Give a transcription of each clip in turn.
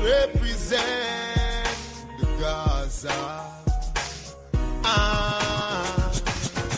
represent the Gaza.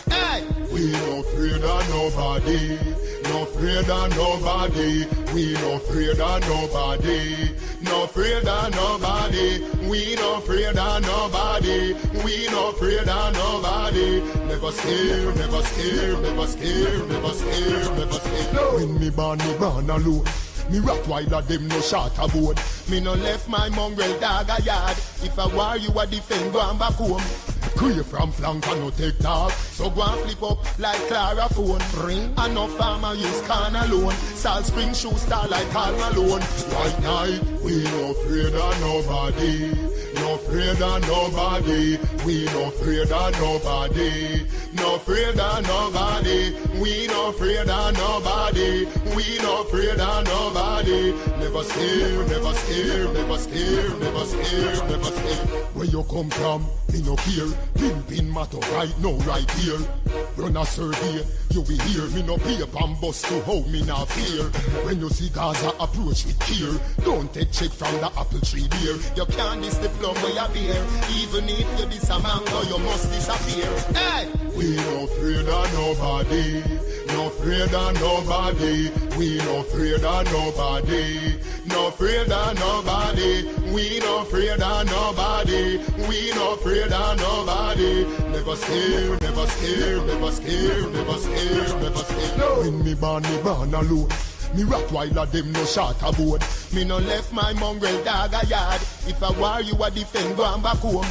Hey! We no afraid of nobody. No afraid of nobody. We no afraid of nobody. No afraid of nobody. We no afraid of nobody. We no afraid of nobody. Never scared, never scared, never scared, never scared, never scared. No. When me born alone. Me Rottweiler them no shot a board. Me no left my mongrel dog a yard. If I war you a defend, go and back home. Creep from flank and no take talk. So go and flip up like Clara phone. Ring and no farmer use can alone. Salt Spring shoe star like Carl Malone. White night, we no afraid of nobody. No afraid of nobody. We no afraid of nobody. No afraid of nobody. We no afraid of nobody. We no afraid of nobody. Never scared, never scared, never scared, never scared, never scared. Where you come from, me no care. Pin matter right now, right here. Run a survey, you be here. Me no pay and bust to how me not fear. When you see Gaza approach with care, don't take check from the apple tree beer. You can't diss the plum where you bear. Even if you diss a mango, you must disappear. Hey! We no afraid of nobody. No afraid of nobody. We no afraid of nobody. No afraid of nobody. We no afraid of nobody. We no afraid of nobody. Never scared, never scared, never scared, never scared, never scared. No. When me born alone. Me Rottweiler them no shot a board. Me no left my mongrel dog a yard. If I war you a defend, go and back home.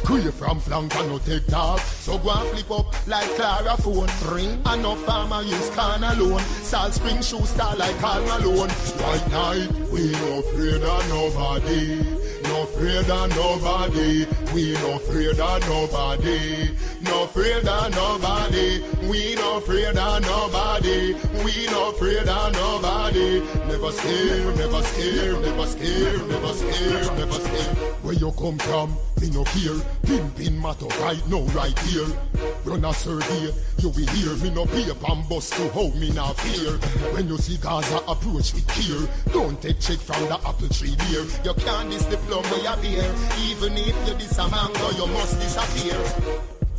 Creep from flank and no take talk. So go and flip up like Clara phone. Ring and no farmer use can alone. Salt Spring shoe star like Carl Malone. White night, we no afraid of nobody. No afraid of nobody. We no afraid of nobody. No afraid of nobody. We no afraid of nobody. We no afraid of nobody. Never scared, never scared, never scared, never scared, never scared. Where you come from, me no care. Pin matter right now, right here. Run a survey, you be here. Me no pay and bust to how me not fear. When you see Gaza approach with care, don't take check from the apple tree beer. You can't diss the plum where you bear. Even if you diss a mango, you must disappear.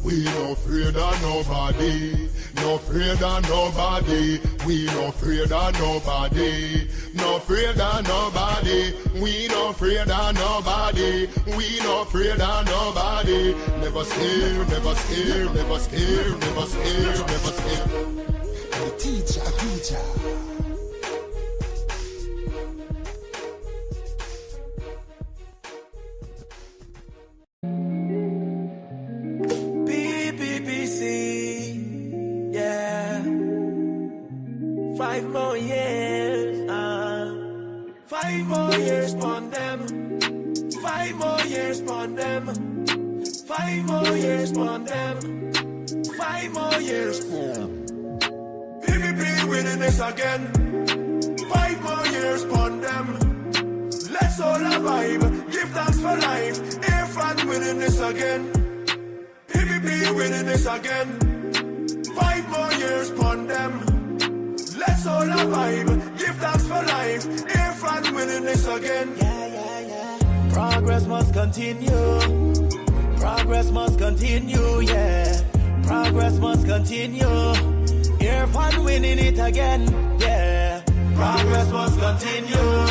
We no afraid of nobody. No afraid of nobody. We no afraid of nobody. No afraid of nobody. We no afraid of nobody. We no afraid of nobody. Never scared, never scared, never scared, never scared, never scared. Teacher. Yeah, 5 more years, 5 more years on them, 5 more years on them, 5 more years on them, 5 more years. PPP winning this again, 5 more years on them. Let's all vibe, give thanks for life. Irfan winning this again. PPP winning this again. 5 more years upon them. Let's all vibe, give thanks for life. Irfan winning this again. Yeah. Progress must continue. Progress must continue, yeah. Progress must continue. Irfan winning it again, yeah. Progress must continue.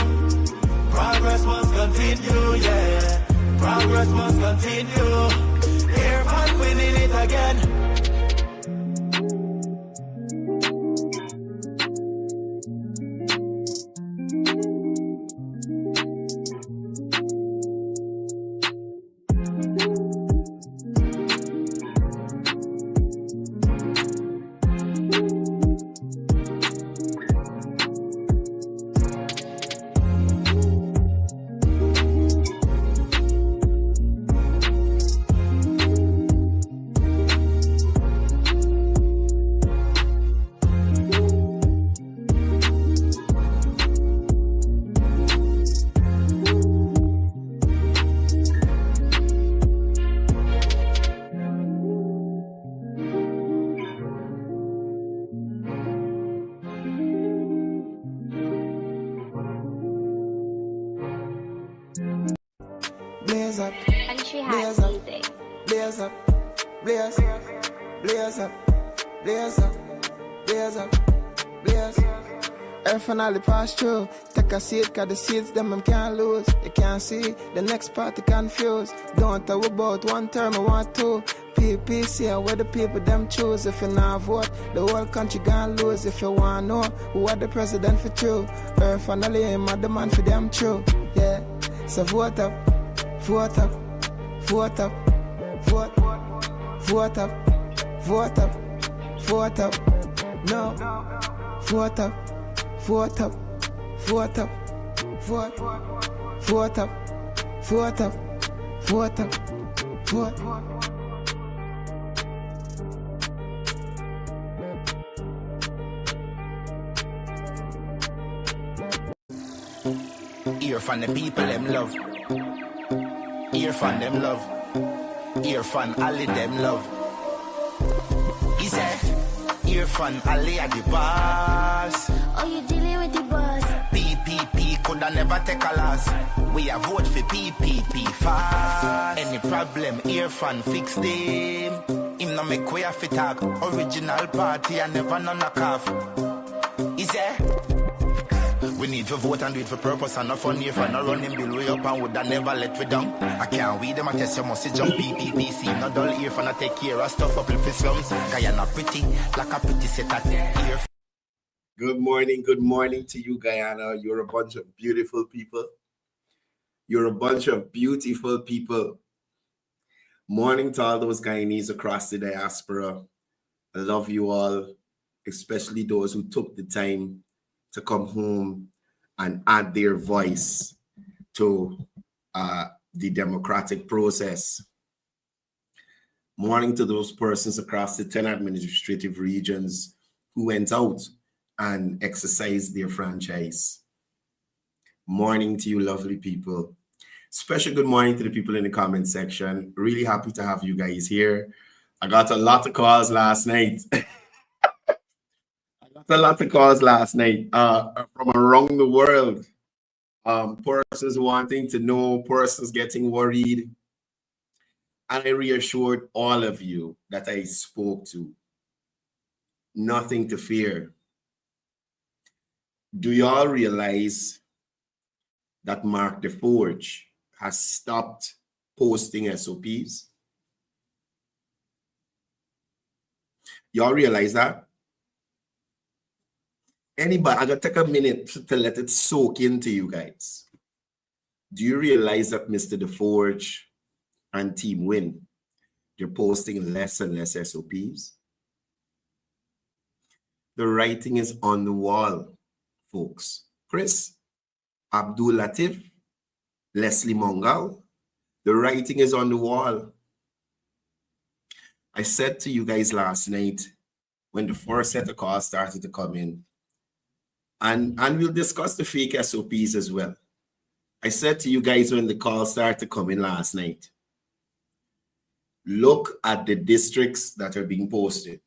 Progress must continue, yeah. Progress must continue. Irfan winning it again. up, Country blaze hat up, music. blaze up, blaze, blaze up, blaze up, blaze up, blaze. Earth finally pass through. Take a seat, cause the seats them can't lose. You can't see the next party confused. Don't talk about one term, I want two. PPC, where the people them choose. If you not vote, the whole country gonna lose. If you want to know who are the president for true, Earth finally aim at the man for them true. Yeah, so vote up, vote up, vote up, vote, vote up, vote up, vote up, no, vote up. Vote up, vote up, vote, vote up, vote up, vote up, vote. Hear from the people them love. Hear from them love. Hear from Ali them love. He said, hear from Ali at the boss. Oh, you dealing with the boss? PPP coulda never take a loss. We a vote for PPP fast. Any problem, hear from fix them. Him no make way off it talk. Original party, I never none a cough. Is there? We need to vote and do it for purpose and not for near for no running bill way up and would I never let we down. I can't weed them, I test you must jump PPP. See no dull ear for not take care of stuff up in slums. Guyana pretty, like a pretty set at ear. Good morning to you, Guyana. You're a bunch of beautiful people. You're a bunch of beautiful people. Morning to all those Guyanese across the diaspora. I love you all, especially those who took the time to come home and add their voice to the democratic process. Morning to those persons across the 10 administrative regions who went out and exercised their franchise. Morning to you, lovely people. Special good morning to the people in the comment section. Really happy to have you guys here. I got a lot of calls last night. From around the world. Persons wanting to know, persons getting worried. And I reassured all of you that I spoke to. Nothing to fear. Do y'all realize that Mark the Forge has stopped posting SOPs? Y'all realize that? Anybody, I'm going to take a minute to let it soak into you guys. Do you realize that Mr. The Forge and Team Win, they're posting less and less SOPs? The writing is on the wall, folks. Chris, Abdul Latif, Leslie Mongal, the writing is on the wall. I said to you guys last night when the first set of calls started to come in, and we'll discuss the fake SOPs as well. I said to you guys when the calls started to come in last night, look at the districts that are being posted.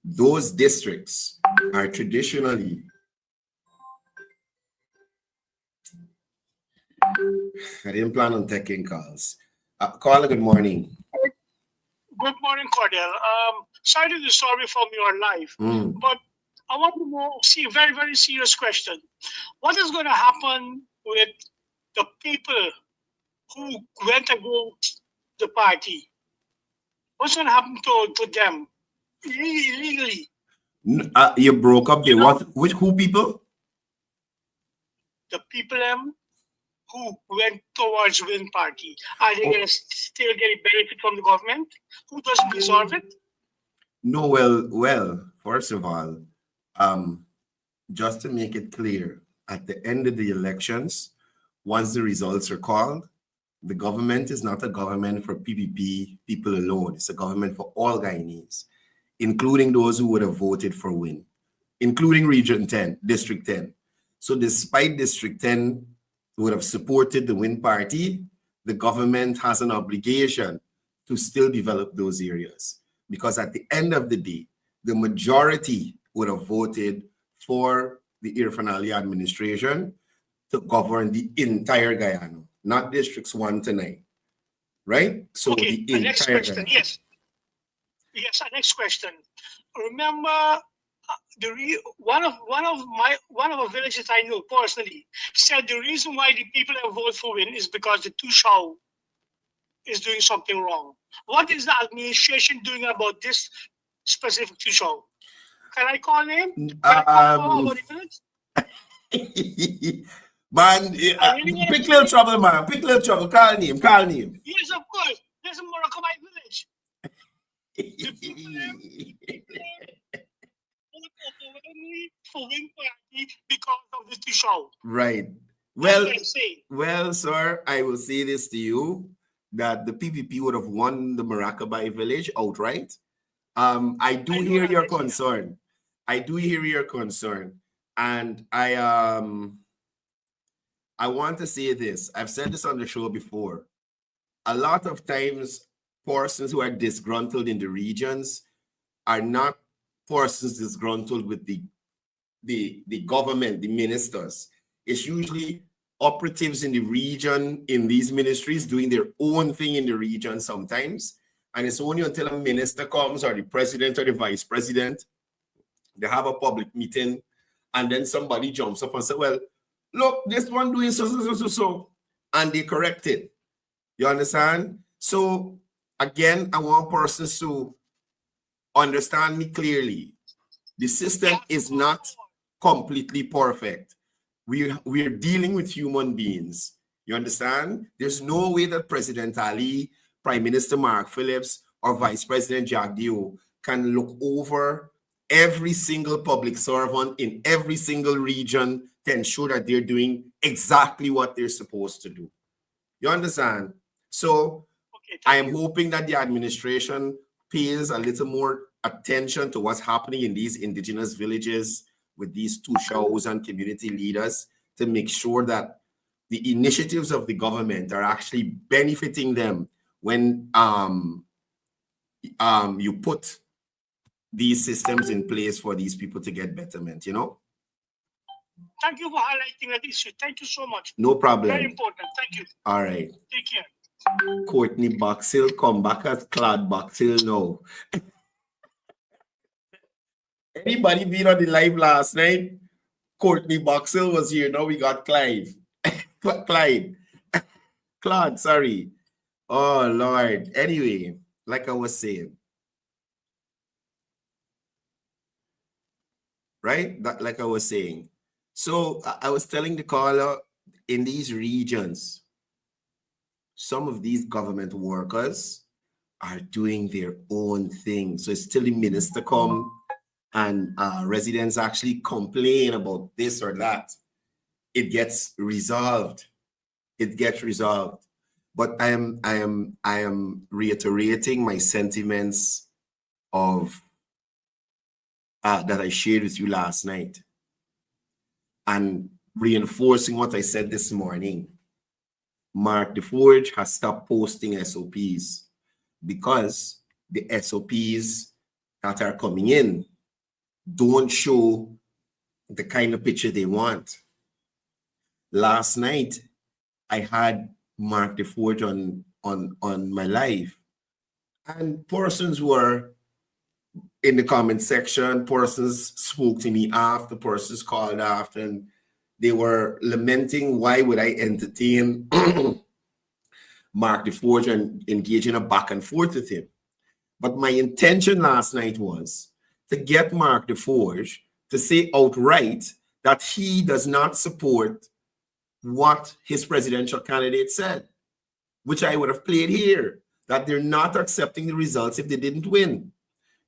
Those districts are traditionally, I didn't plan on taking calls. Carla, good morning. Good morning, Courdel. Sorry to disturb you from your life, but I want to know, see a very, very serious question. What is going to happen with the people who went against the party? What's going to happen to them legally? You broke up there. Who people? The people who went towards Win Party. Are they going to still get a benefit from the government? Who doesn't deserve it? No, well, first of all, just to make it clear, at the end of the elections, once the results are called, the government is not a government for PPP people alone. It's a government for all Guyanese, including those who would have voted for Win, including Region 10, District 10. So despite District 10 would have supported the Win Party, the government has an obligation to still develop those areas. Because at the end of the day, the majority would have voted for the Irfan Ali administration to govern the entire Guyana. not districts 1 to 9. Right? So okay, the next entire question. Yes. Yes, our next question. Remember, one of a village that I know personally said the reason why the people that vote for Win is because the Tushao is doing something wrong. What is the administration doing about this specific Tushao? Can I call him? Can I call about the village? Man, pick little trouble, man. Pick little trouble. Call him. Call him. Yes, of course. There's a Moroccan village. The people for Win Party because of this show. Right. Well, sir, I will say this to you, that the PPP would have won the Maracaibo village outright. I do hear your concern. I do hear your concern. And I want to say this. I've said this on the show before. A lot of times, persons who are disgruntled in the regions are not persons disgruntled with the government, the ministers. It's usually operatives in the region, in these ministries, doing their own thing in the region sometimes. And it's only until a minister comes, or the president or the vice president, they have a public meeting, and then somebody jumps up and says, well, look, this one doing so, and they correct it. You understand? So, again, I want persons to understand me clearly. The system is not completely perfect. We're dealing with human beings. You understand? There's no way that President Ali, Prime Minister Mark Phillips, or Vice President Jack Dio can look over every single public servant in every single region to ensure that they're doing exactly what they're supposed to do. You understand? So I am hoping that the administration pays a little more attention to what's happening in these indigenous villages with these Tushos and community leaders to make sure that the initiatives of the government are actually benefiting them when you put these systems in place for these people to get betterment, you know? Thank you for highlighting that issue. Thank you so much. No problem. Very important. Thank you. All right. Take care. Courtney Boxill, come back as Clad Boxill now. Anybody been on the live last night? Courtney Boxill was here. Now we got Clive. Clyde. Claude, sorry. Oh, Lord. Anyway, like I was saying. Right? Like I was saying. So I was telling the caller, in these regions, some of these government workers are doing their own thing. So it's still the minister come and residents actually complain about this or that. It gets resolved. It gets resolved. But I am reiterating my sentiments of that I shared with you last night, and reinforcing what I said this morning. Mark DeForge has stopped posting SOPs because the SOPs that are coming in don't show the kind of picture they want. Last night, I had Mark DeForge on my live, and persons were in the comment section. Persons spoke to me after, persons called after, and they were lamenting, why would I entertain Mark DeForge and engage in a back and forth with him? But my intention last night was to get Mark DeForge to say outright that he does not support what his presidential candidate said, which I would have played here, that they're not accepting the results if they didn't win.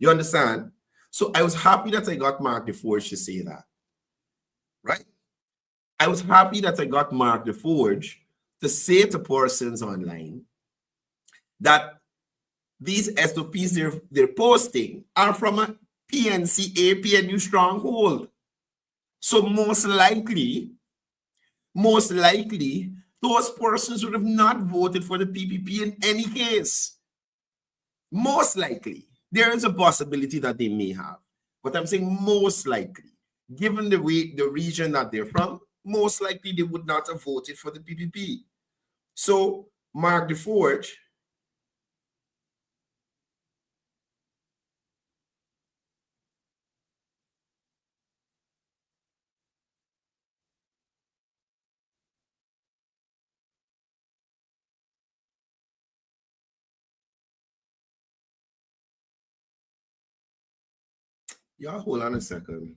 You understand? So I was happy that I got Mark DeForge to say that, right? I was happy that I got Mark DeForge to say to persons online that these SOPs they're posting are from a PNC APNU stronghold. So most likely, those persons would have not voted for the PPP in any case. Most likely. There is a possibility that they may have. But I'm saying most likely. Given the region that they're from, most likely they would not have voted for the PPP. So Mark the Forge y'all hold on a second.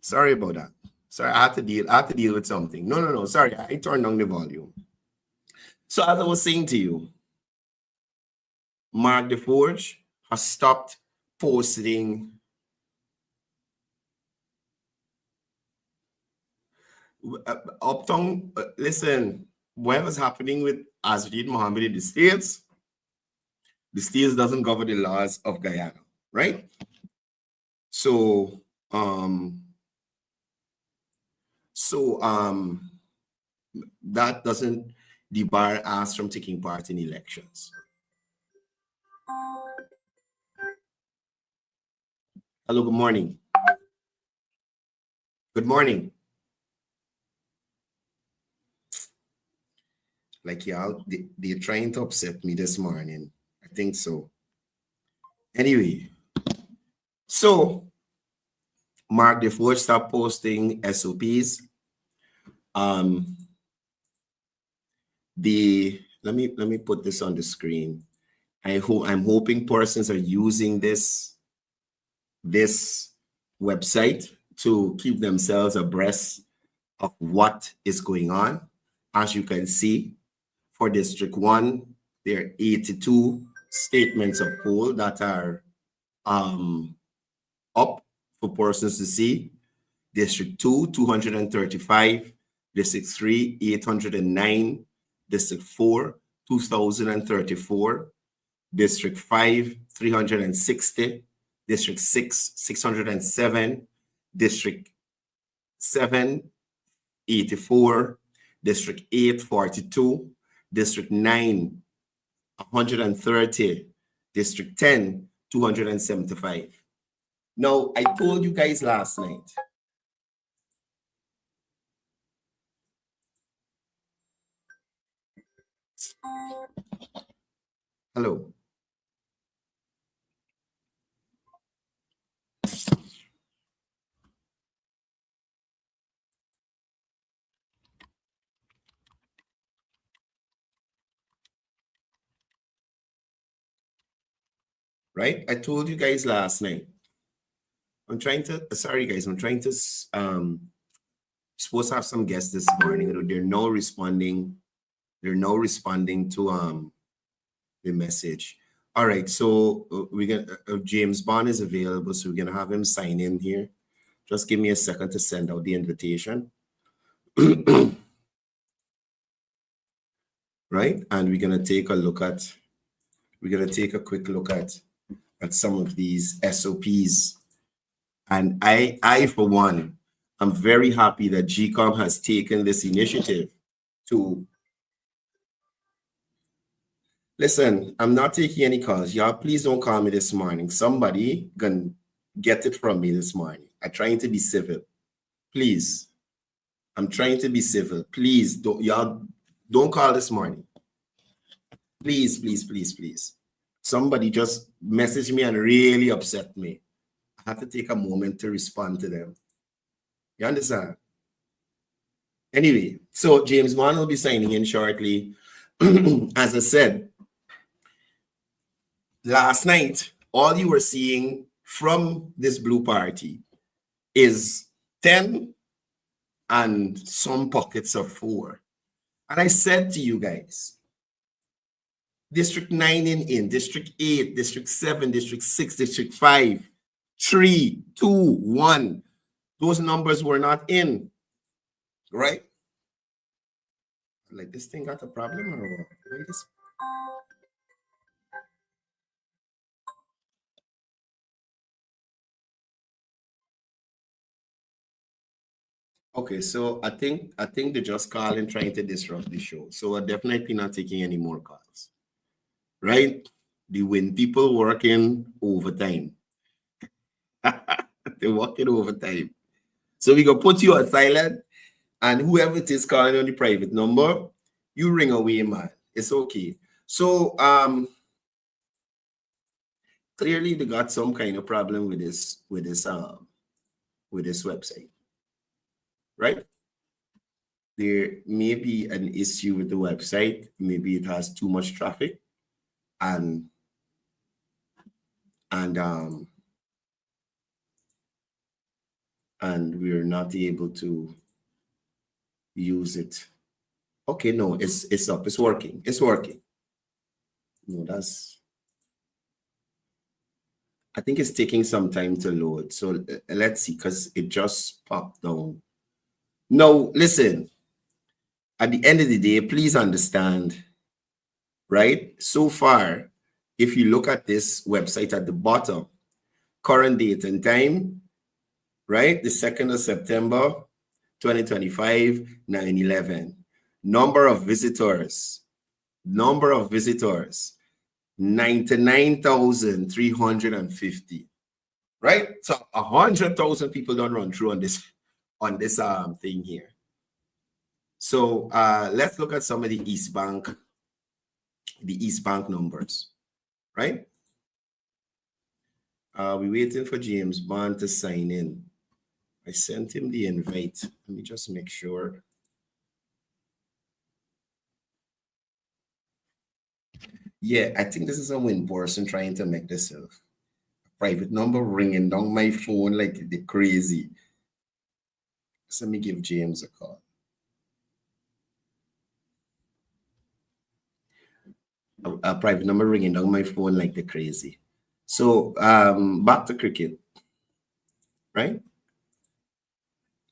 Sorry about that. Sorry, I had to deal with something. No. Sorry, I turned down the volume. So as I was saying to you, Mark the Forge has stopped posting Uptown. Listen, whatever's happening with Azrid Mohammed in the States doesn't govern the laws of Guyana, right? So that doesn't debar us from taking part in elections. Hello, good morning. Good morning. Like y'all, they're trying to upset me this morning. I think so. Anyway, so Mark the Forge start posting SOPs. Let me put this on the screen. I'm hoping persons are using this website to keep themselves abreast of what is going on. As you can see, for District 1, there are 82 statements of poll that are up for persons to see. District 2, 235. District 3, 809. District 4, 2,034. District 5, 360. District 6, 607. District 7, 84. District 8, 42. District 9, 130. District 10, 275. Now, I told you guys last night. Hello. Right? I told you guys last night. Sorry guys, I'm trying to, supposed to have some guests this morning. They're now responding to the message. All right, so we're gonna, James Bond is available, so we're gonna have him sign in here. Just give me a second to send out the invitation. Right, and we're gonna take a quick look at some of these SOPs. And I for one, I'm very happy that GCOM has taken this initiative to Listen, I'm not taking any calls. Y'all, please don't call me this morning. Somebody gonna get it from me this morning. I'm trying to be civil. Please. I'm trying to be civil. Please, y'all don't call this morning. Please, please, please, please. Somebody just messaged me and really upset me. I have to take a moment to respond to them. You understand? Anyway, so James Bond will be signing in shortly. As I said, last night, all you were seeing from this blue party is 10 and some pockets of 4. And I said to you guys, District 9 in, District 8, District 7, District 6, District 5, 3, 2, 1. Those numbers were not in, right? Like, this thing got a problem or what? Okay, so I think they're just calling, trying to disrupt the show. So we're definitely not taking any more calls, right? When people working overtime, they're working overtime. So we gonna put you on silent, and whoever it is calling on the private number, you ring away, man. It's okay. So clearly they got some kind of problem with this website, right? There may be an issue with the website. Maybe it has too much traffic, and we're not able to use it. Okay, no, it's up. It's working. It's working. No, I think it's taking some time to load. So let's see, because it just popped down. No, listen. At the end of the day, please understand, right? So far, if you look at this website at the bottom, current date and time, right? The 2nd of September, 2025, 9/11. Number of visitors, 99,350, right? So 100,000 people don't run through on this thing here. So let's look at some of the East Bank numbers, right? We're waiting for James Bond to sign in. I sent him the invite. Let me just make sure. Yeah, I think this is a win person trying to make this a private number ringing down my phone like the crazy. So let me give James a call. A private number ringing down my phone like the crazy. So back to cricket, right?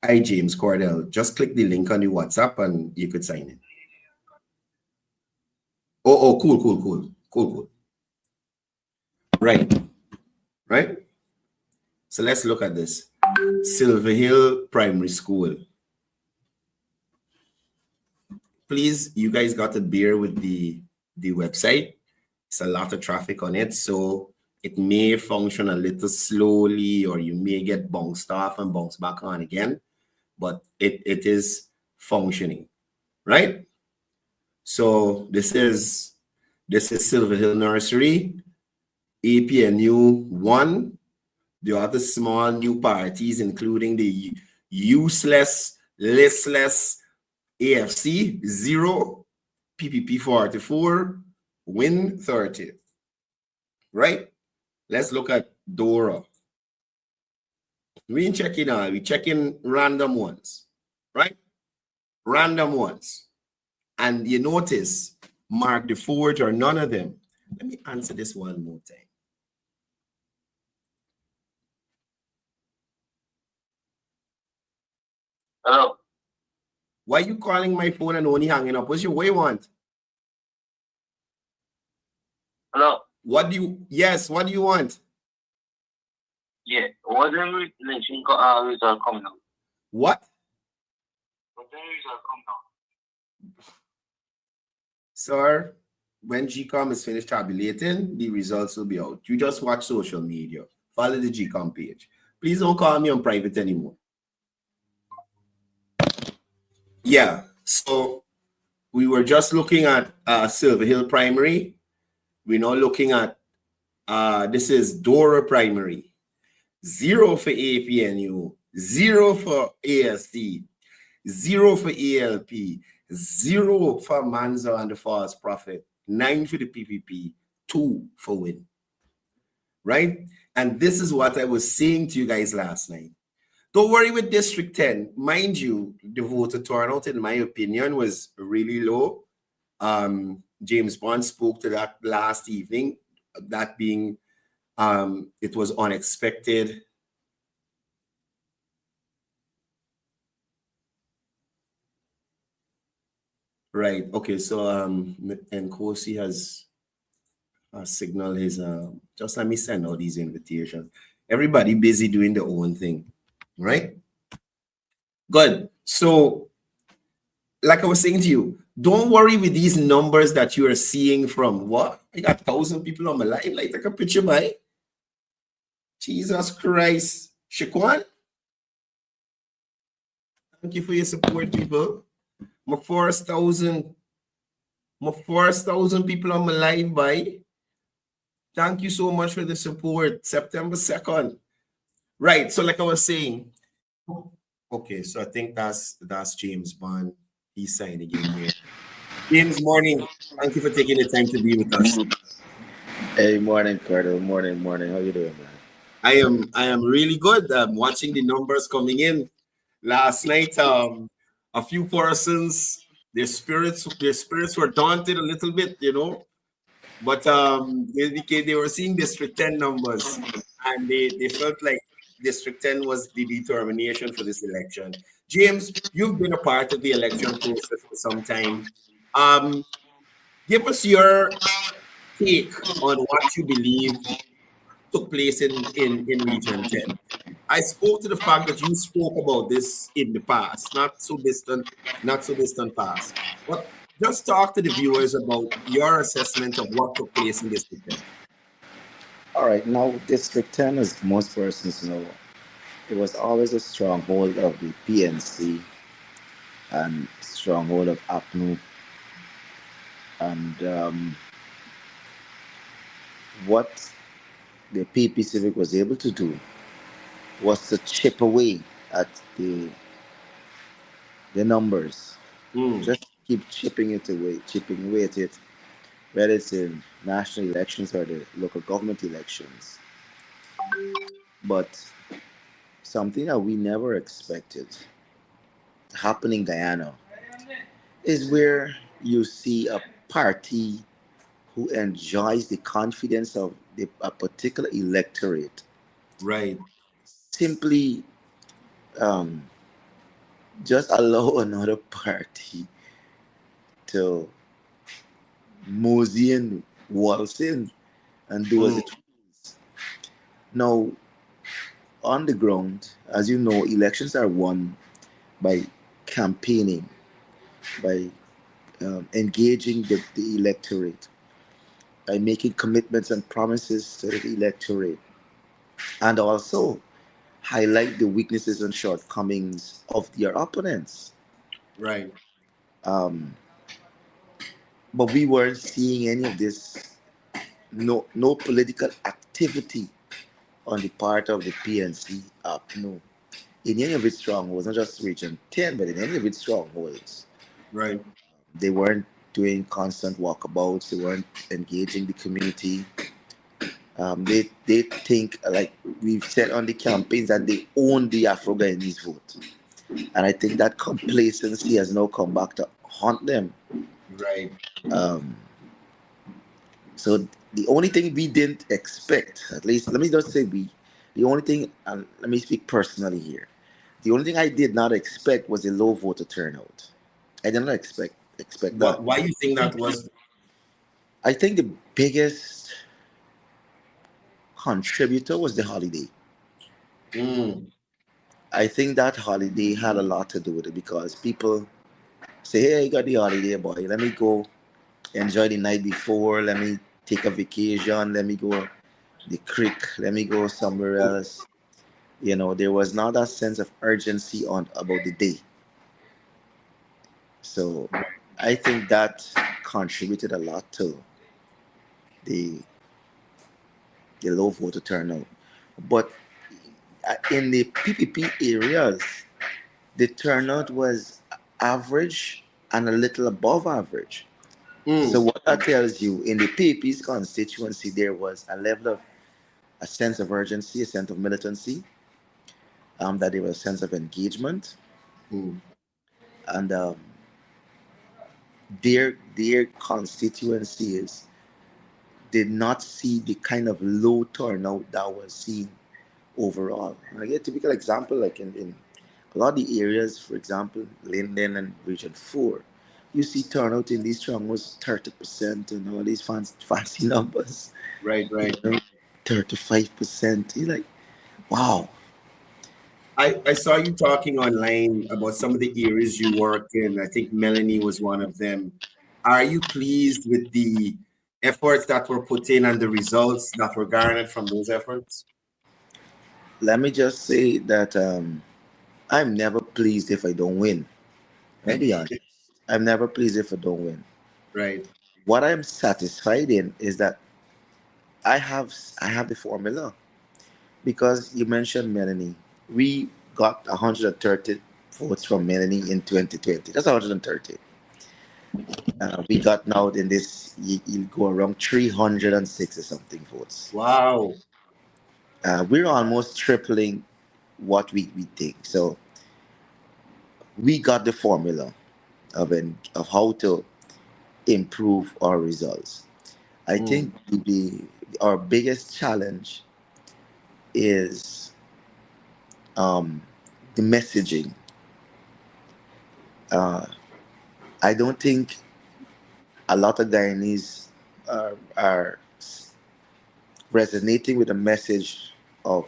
Hi, James Courdel. Just click the link on the WhatsApp and you could sign in. Oh, cool. Right. So let's look at this. Silver Hill Primary School. Please, you guys got to bear with the website. It's a lot of traffic on it, so it may function a little slowly, or you may get bounced off and bounced back on again, but it is functioning, right? So this is Silver Hill Nursery, APNU 1. The other small new parties, including the useless, listless AFC 0, PPP 44, Win 30. Right? Let's look at Dora. We ain't checking all. We checking random ones. Right? Random ones. And you notice Mark the Forge or none of them. Let me answer this one more time. Hello. Why you calling my phone and only hanging up? What you want? Hello. What do you want? Yeah. What the election result come now? What? What the result come now? Sir, when GCOM is finished tabulating, the results will be out. You just watch social media. Follow the GCOM page. Please don't call me on private anymore. Yeah, so we were just looking at Silver Hill Primary. We're now looking at, this is Dora Primary. 0 for APNU, 0 for ASC, 0 for ALP, 0 for Manzo and the False Prophet, 9 for the PPP, 2 for Win. Right? And this is what I was saying to you guys last night. Don't worry with District 10. Mind you, the voter turnout, in my opinion, was really low. James Bond spoke to that last evening, that being, it was unexpected. Right. Okay. So, and Kosi has signaled his, just let me send out these invitations. Everybody busy doing their own thing. Right? Good. So, like I was saying to you, don't worry with these numbers that you are seeing from what? I got 1,000 people on my live. Like, take a picture, man. Jesus Christ. Shaquan, thank you for your support, people. My 4,000 people on my live, by. Thank you so much for the support. September 2nd. Right. So, like I was saying, okay, so I think that's James Bond. He's signing in here. James, morning. Thank you for taking the time to be with us. Hey, morning, Courdel. Morning. How you doing, man? I am really good. I'm watching the numbers coming in. Last night, a few persons, their spirits were daunted a little bit, you know. But they were seeing District 10 numbers, and they felt like District 10 was the determination for this election. James, you've been a part of the election process for some time. Give us your take on what you believe took place in Region 10. I spoke to the fact that you spoke about this in the past, not so distant past. But just talk to the viewers about your assessment of what took place in District 10. All right, now District 10, as most persons know, it was always a stronghold of the PNC and stronghold of APNU. And what the PP Civic was able to do was to chip away at the numbers. Just keep chipping away at it, whether it's in national elections or the local government elections. But something that we never expected happening in Guyana is where you see a party who enjoys the confidence of a particular electorate, right, simply just allow another party to mosey in, waltz in, and do as it please. Now, on the ground, as you know, elections are won by campaigning, by engaging the electorate, by making commitments and promises to the electorate, and also highlight the weaknesses and shortcomings of your opponents. Right. But we weren't seeing any of this, no political activity on the part of the PNC no, in any of its strongholds, not just Region 10, but in any of its strongholds. Right. They weren't doing constant walkabouts. They weren't engaging the community. They think, like we've said on the campaigns, that they own the Afro-Guyanese vote. And I think that complacency has now come back to haunt them. Right. So the only thing we didn't expect, at least, let me just say we, the only thing, and let me speak personally here, the only thing I did not expect was a low voter turnout. I did not expect that. Why you think that was? I think the biggest contributor was the holiday. I think that holiday had a lot to do with it, because people say, hey, you got the holiday, boy, let me go enjoy the night before. Let me take a vacation. Let me go the creek. Let me go somewhere else. There was not that sense of urgency on about the day. So I think that contributed a lot to the the low voter turnout. But in the PPP areas, the turnout was average and a little above average. So what that tells you, in the PP's constituency, there was a level of a sense of urgency, a sense of militancy, that there was a sense of engagement, and their constituencies did not see the kind of low turnout that was seen overall. And I get a typical example, like in a lot of the areas, for example, Linden and Region 4, you see turnout in these almost 30% and all these fancy numbers. Right. 35%. You're like, wow. I saw you talking online about some of the areas you work in. I think Melanie was one of them. Are you pleased with the efforts that were put in and the results that were garnered from those efforts? Let me just say that I'm never pleased if I don't win. I'll be honest. I'm never pleased if I don't win. Right. What I'm satisfied in is that I have the formula. Because you mentioned Melanie, we got 130 votes from Melanie in 2020. That's 130. We got now in this, you go around 360 something votes. Wow. We're almost tripling what we think. So we got the formula of how to improve our results. I think our biggest challenge is the messaging. I don't think a lot of Guyanese are resonating with the message of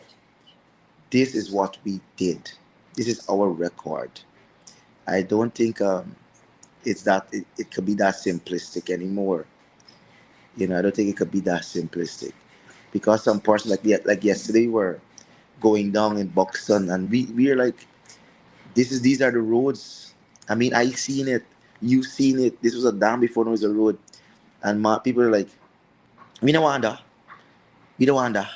this is what we did. This is our record. I don't think it could be that simplistic anymore. I don't think it could be that simplistic because some person like yesterday were going down in Buxton and we're like, these are the roads. I mean, I seen it, you seen it. This was a dam before there was a road, and people are like, we don't want that. We don't want that.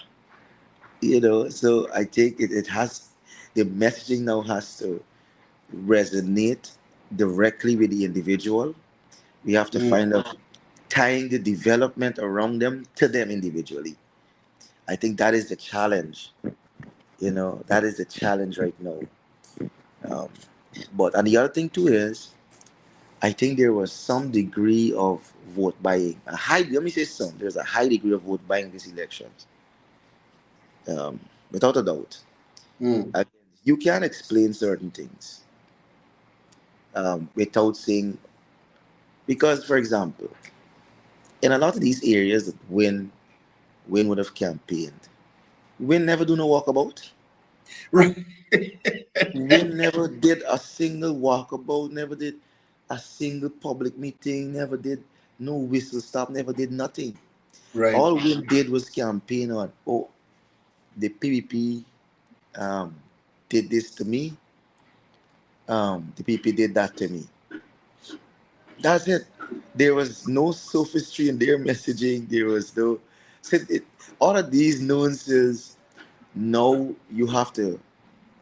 So I think it has, the messaging now has to resonate directly with the individual. We have to find out tying the development around them to them individually. I think that is the challenge. That is the challenge right now. And the other thing too is, I think there was some degree of vote buying. Let me say some. There's a high degree of vote buying these elections, without a doubt. You can explain certain things without saying, because, for example, in a lot of these areas that Win would have campaigned, Win never do no walkabout. Right. Win never did a single walkabout, never did a single public meeting, never did no whistle stop, never did nothing. Right. All Win did was campaign on, the PPP did this to me, the PPP did that to me. That's it. There was no sophistry in their messaging. There was no, all of these nuances. Now you have to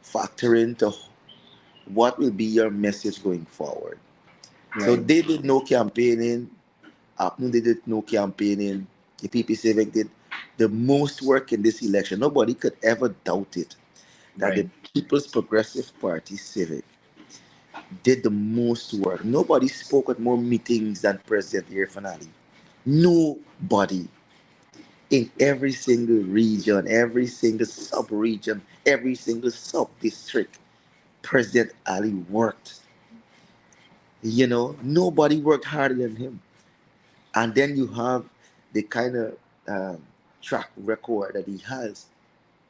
factor into what will be your message going forward. Right. So they did no campaigning. Apnu they did no campaigning. The PP Civic did the most work in this election. Nobody could ever doubt it. That the People's Progressive Party Civic did the most work. Nobody spoke at more meetings than President Irfan Ali. Nobody. In every single region, every single sub-region, every single sub-district, President Ali worked. Nobody worked harder than him. And then you have the kind of track record that he has,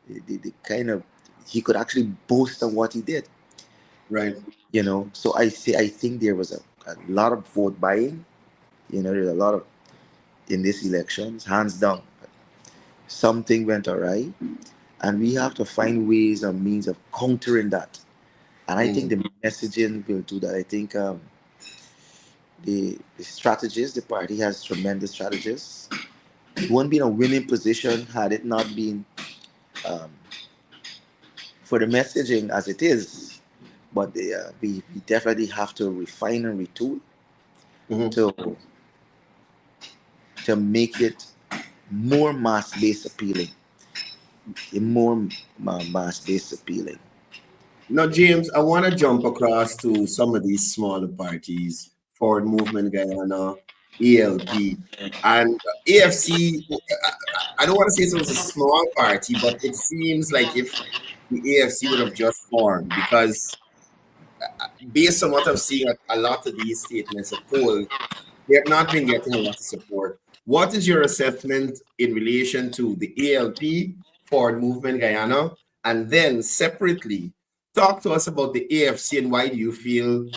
the kind of, he could actually boast on what he did. Right. So I think there was a lot of vote buying. There's a lot of in this elections, hands down. Something went awry, and we have to find ways and means of countering that. And I think the messaging will do that. I think the strategists, the party has tremendous strategists. It won't be in a winning position had it not been um, for the messaging as it is. But we definitely have to refine and retool to make it more mass-based appealing, more mass-based appealing. Now, James, I want to jump across to some of these smaller parties, Forward Movement Guyana, ELP, and AFC. I don't want to say it was a small party, but it seems like if the AFC would have just formed, because based on what I'm seeing at a lot of these statements of polls, they have not been getting a lot of support. What is your assessment in relation to the ALP, Forward Movement Guyana, and then separately, talk to us about the AFC and why do you feel,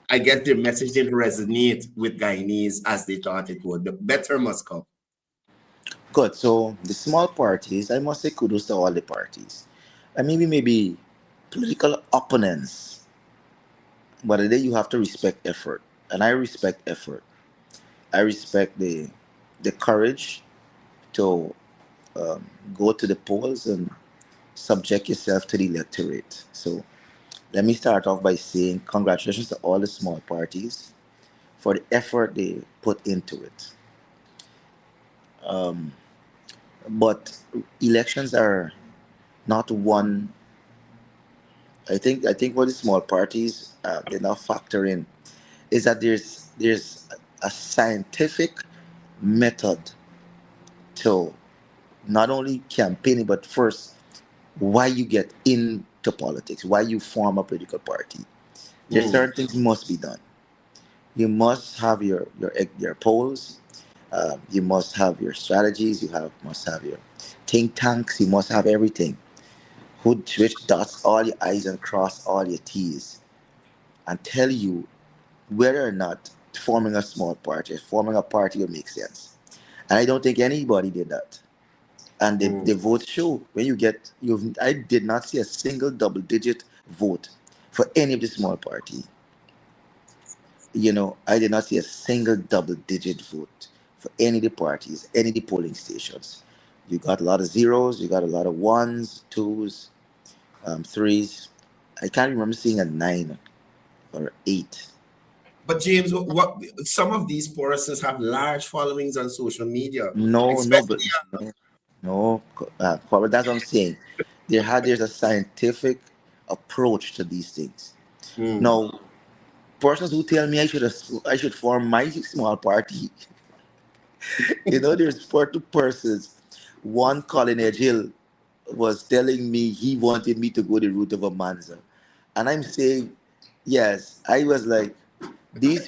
I guess, their message didn't resonate with Guyanese as they thought it would? The better must come. Good. So the small parties, I must say kudos to all the parties. And maybe political opponents, but then you have to respect effort. And I respect effort. I respect the courage to go to the polls and subject yourself to the electorate. So let me start off by saying congratulations to all the small parties for the effort they put into it. Um, but elections are not one. I think what the small parties did not factor in is that there's a scientific method to not only campaigning, but first why you get into politics, why you form a political party. There's certain things must be done. You must have your polls. You must have your strategies. Must have your think tanks. You must have everything. Which dots all your I's and cross all your T's, and tell you whether or not forming a small party, forming a party will make sense. And I don't think anybody did that. And the votes show when I did not see a single double digit vote for any of the small party. I did not see a single double digit vote for any of the parties, any of the polling stations. You got a lot of zeros, you got a lot of ones, twos, threes. I can't remember seeing a 9 or 8. But James, what some of these persons have large followings on social media. No, Corbett, that's what I'm saying. There's a scientific approach to these things. Now, persons who tell me I should form my small party. There's 2 persons. One, Colin Edgill, was telling me he wanted me to go the route of a Manza. And I'm saying, yes, I was like,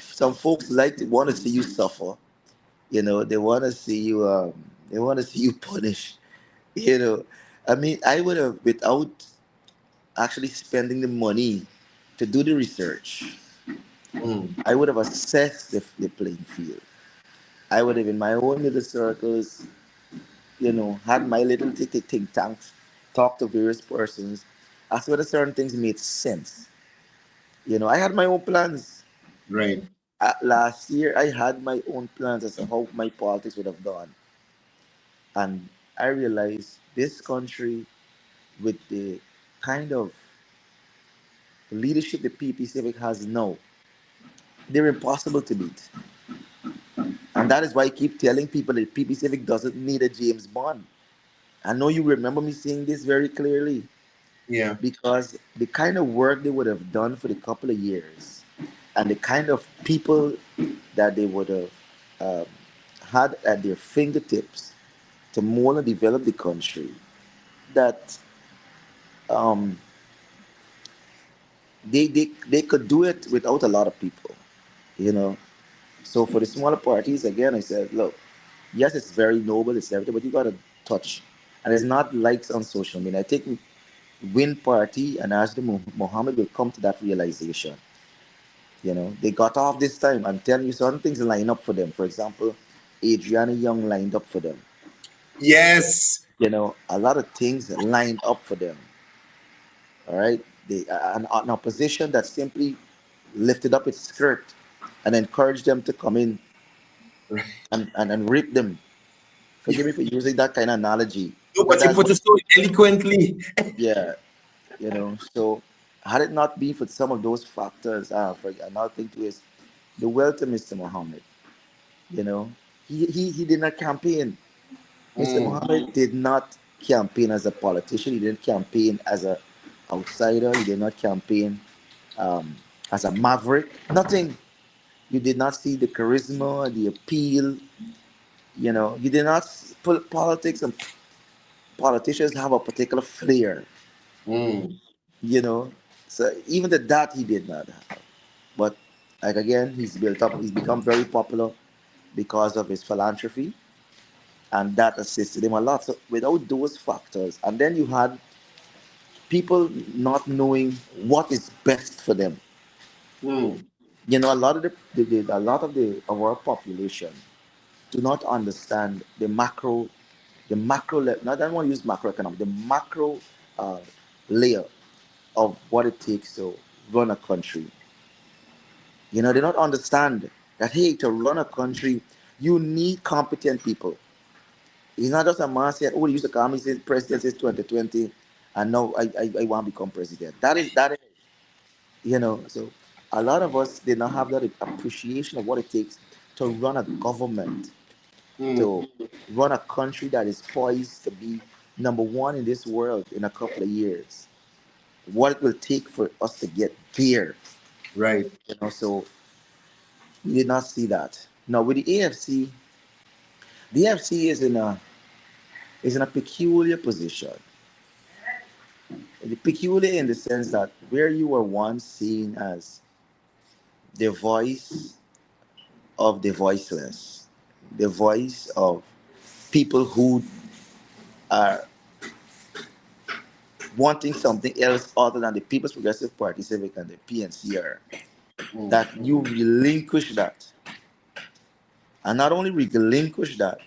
some folks want to see you suffer. They want to see you punished. I would have, without actually spending the money to do the research, I would have assessed the playing field. I would have, in my own little circles, had my little think tanks, talked to various persons, as whether certain things made sense. I had my own plans. Right. Last year, I had my own plans as to how my politics would have gone. And I realized this country, with the kind of leadership the PP Civic has now, they're impossible to beat. And that is why I keep telling people that PP Civic doesn't need a James Bond. I know you remember me saying this very clearly. Yeah. Because the kind of work they would have done for the couple of years and the kind of people that they would have had at their fingertips to mold and develop the country, that they could do it without a lot of people. So for the smaller parties, again, I said, look, yes, it's very noble, it's everything, but you got to touch. And it's not likes on social media. I think Win Party and Ashley Mohammed will come to that realization. You know, they got off this time. I'm telling you, certain things line up for them. For example, Adriana Young lined up for them. Yes. You know, a lot of things lined up for them. All right, an opposition that simply lifted up its skirt and encouraged them to come in and rape them. Forgive me for using that kind of analogy, No, but but you that's put what, it so eloquently. yeah, you know. So had it not been for some of those factors, for another thing too is the wealth of Mr. Muhammad. You know, he did not campaign. Mr. Muhammad did not campaign as a politician. He didn't campaign as a outsider. He did not campaign um, as a maverick. Nothing. You did not see the charisma, the appeal. You know, you did not put politics, and politicians have a particular flair. You know, so even that he did not have. But like again, he's built up. He's become very popular because of his philanthropy, and that assisted him a lot. So without those factors, and then you had people not knowing what is best for them. You know, a lot of a lot of the of our population do not understand the macro not I don't want to use macroeconomic, the macro uh, layer of what it takes to run a country. You know, they don't understand that hey, to run a country, you need competent people. It's not just a man saying, "Oh, they used to call me since president since 2020, and now I want to become president." That is, you know. So a lot of us did not have that appreciation of what it takes to run a government, to run a country that is poised to be number one in this world in a couple of years. What it will take for us to get there, Right. you know. So we did not see that. Now with the AFC, the AFC is in a peculiar position. Peculiar in the sense that where you were once seen as the voice of the voiceless, the voice of people who are wanting something else other than the People's Progressive Party, Civic, and the PNCR, that you relinquish that. And not only relinquish that,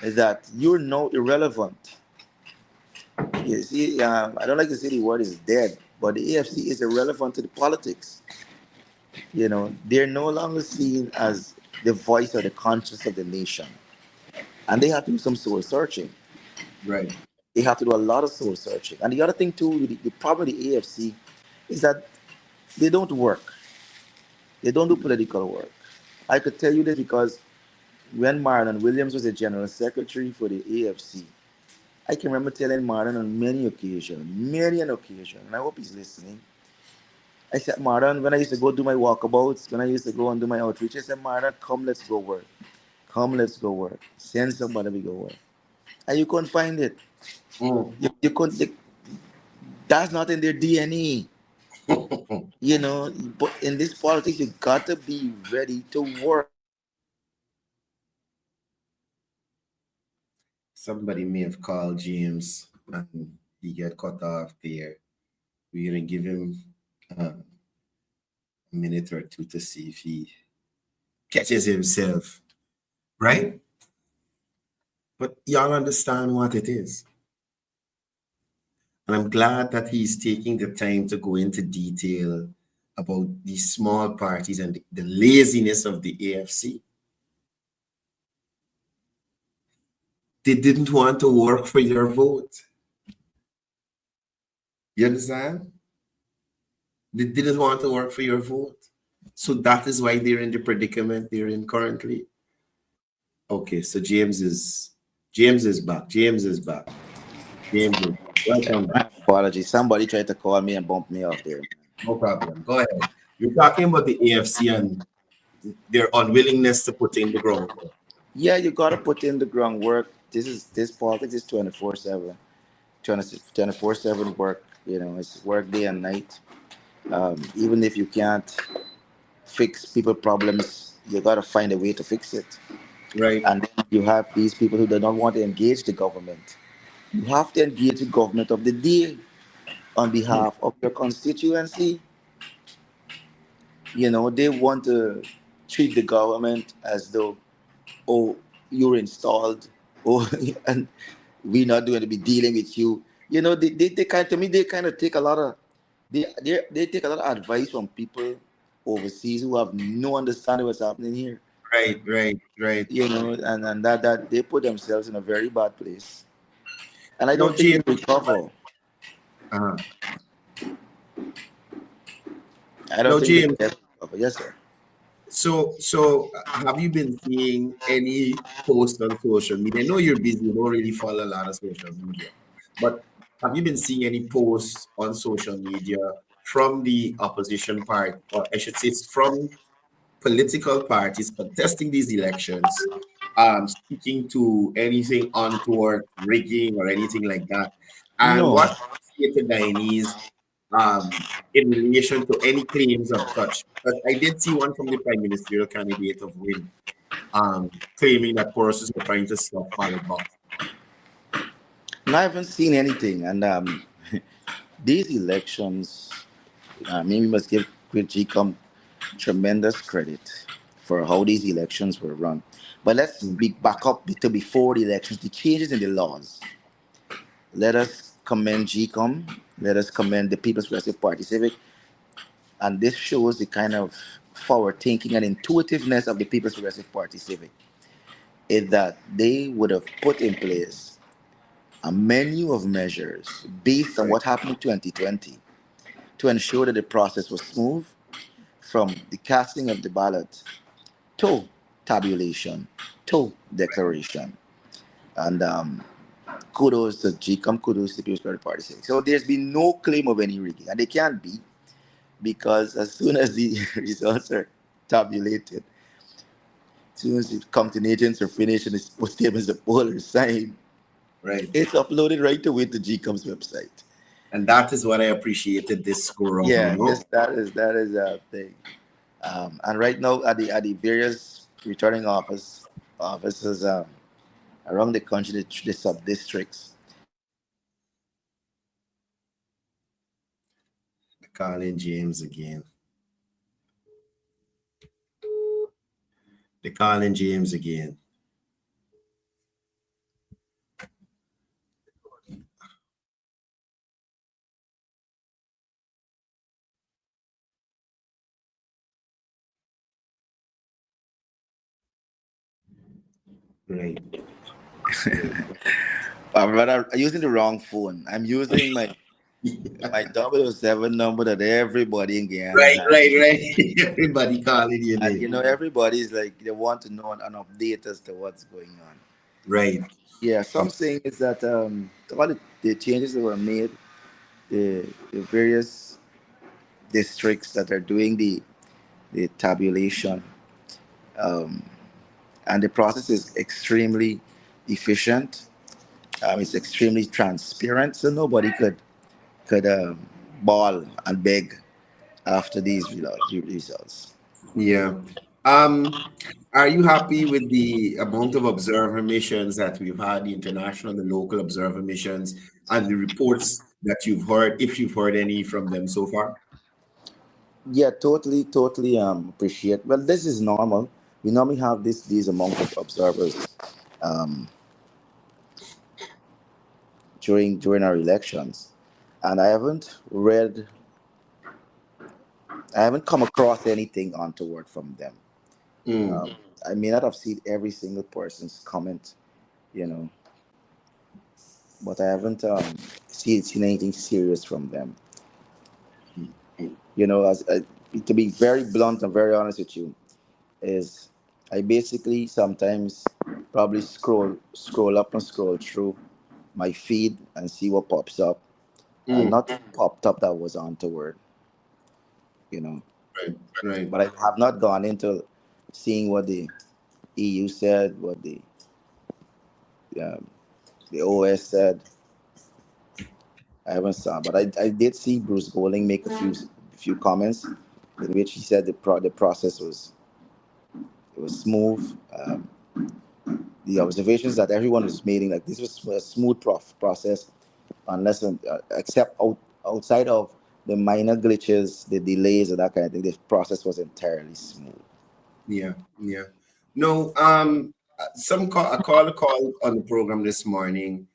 is that you're now irrelevant. You see, I don't like to say the word is dead, but the AFC is irrelevant to the politics. You know, they're no longer seen as the voice or the conscience of the nation. And they have to do some soul searching. Right. They have to do a lot of soul searching. And the other thing too, the problem with the AFC is that they don't work. They don't do political work. I could tell you this because when Marlon Williams was the general secretary for the AFC, I can remember telling Marlon on many an occasion, and I hope he's listening. I said, Marlon, when I used to go do my walkabouts, when I used to go and do my outreach, I said, Marlon, come, let's go work. Come, let's go work. Send somebody to go work. And you couldn't find it. You couldn't, that's not in their DNA. You know, but in this politics, you got to be ready to work. Somebody may have called James and he get cut off there. We're gonna give him a minute or two to see if he catches himself, right? But y'all understand what it is. And I'm glad that he's taking the time to go into detail about these small parties and the laziness of the AFC. They didn't want to work for your vote. You understand? They didn't want to work for your vote. So that is why they're in the predicament they're in currently. Okay, so James is back. James is back. James is back. Welcome back. Apologies. Somebody tried to call me and bump me off there. No problem. Go ahead. You're talking about the AFC and their unwillingness to put in the groundwork. Yeah, you got to put in the groundwork. This politics is 24/7, 24/7 work. You know, it's work day and night. Even if you can't fix people problems, you got to find a way to fix it. Right. And then you have these people who do not want to engage the government. You have to engage the government of the day on behalf of your constituency. They want to treat the government as though, oh, you're installed, oh, and we're not going to be dealing with you. They kind to me they kind of take a lot of they take a lot of advice from people overseas who have no understanding what's happening here. Right. And that they put themselves in a very bad place. And I No, don't think James. they recover. Uh-huh. I don't No, think they James. can recover. Yes, sir. So, have you been seeing any posts on social media? I know you're busy, you don't really follow a lot of social media, but have you been seeing any posts on social media from the opposition part, or I should say, from political parties contesting these elections, speaking to anything untoward rigging or anything like that? And No. what say to Guyanese in relation to any claims of such? Because I did see one from the prime ministerial candidate of Win, claiming that Porus are trying to stuff ballot box. I haven't seen anything. And these elections, maybe we must give GCOM tremendous credit for how these elections were run. But let's be back up to before the elections, the changes in the laws. Let us commend GCOM. Let us commend the People's Progressive Party Civic. And this shows the kind of forward thinking and intuitiveness of the People's Progressive Party Civic, is that they would have put in place a menu of measures based on what happened in 2020 to ensure that the process was smooth from the casting of the ballot to tabulation to declaration. And kudos to GCOM, kudos to the People's Progressive Party Civic. So there's been no claim of any rigging, and they can't be, because as soon as the results are tabulated, as soon as it comes to the agents are finished and the statements the poll are signed, it's uploaded right away to GCOM's website. And that is what I appreciated this go around. Yeah, that is a thing. And right now at the various returning offices around the country, the sub districts. Calling James again. They're calling James again. Right. But I'm using the wrong phone. I'm using my 007 number that everybody in Guyana has. Right. Everybody calling you. And everybody's like, they want to know an update as to what's going on. Right. Yeah, some saying is that all the changes that were made, the various districts that are doing the tabulation, and the process is extremely efficient. It's extremely transparent, so nobody could bawl and beg after these results. Yeah. Are you happy with the amount of observer missions that we've had, the international, the local observer missions, and the reports that you've heard, if you've heard any from them so far? Yeah, totally appreciate. Well, this is normal. We normally have these amount of observers during our elections, and I haven't come across anything untoward from them. I may not have seen every single person's comment, but I haven't seen anything serious from them. To be very blunt and very honest with you, is I basically sometimes probably scroll up and scroll through my feed and see what pops up, and nothing popped up that was untoward. Right. But I have not gone into seeing what the EU said, what the OS said. I haven't saw, but I did see Bruce Golding make a few comments in which he said the process was smooth. The observations that everyone was making, this was a smooth process, unless except outside of the minor glitches, the delays, and that kind of thing, the process was entirely smooth. Yeah, yeah. No, I called a call on the program this morning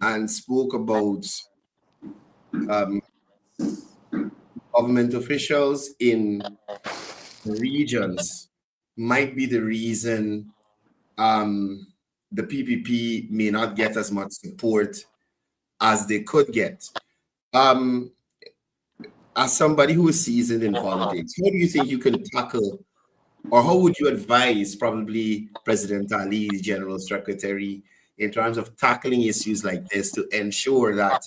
and spoke about um, government officials in regions might be the reason the PPP may not get as much support as they could get. As somebody who is seasoned in politics, how do you think you can tackle, or how would you advise probably President Ali, the General Secretary, in terms of tackling issues like this to ensure that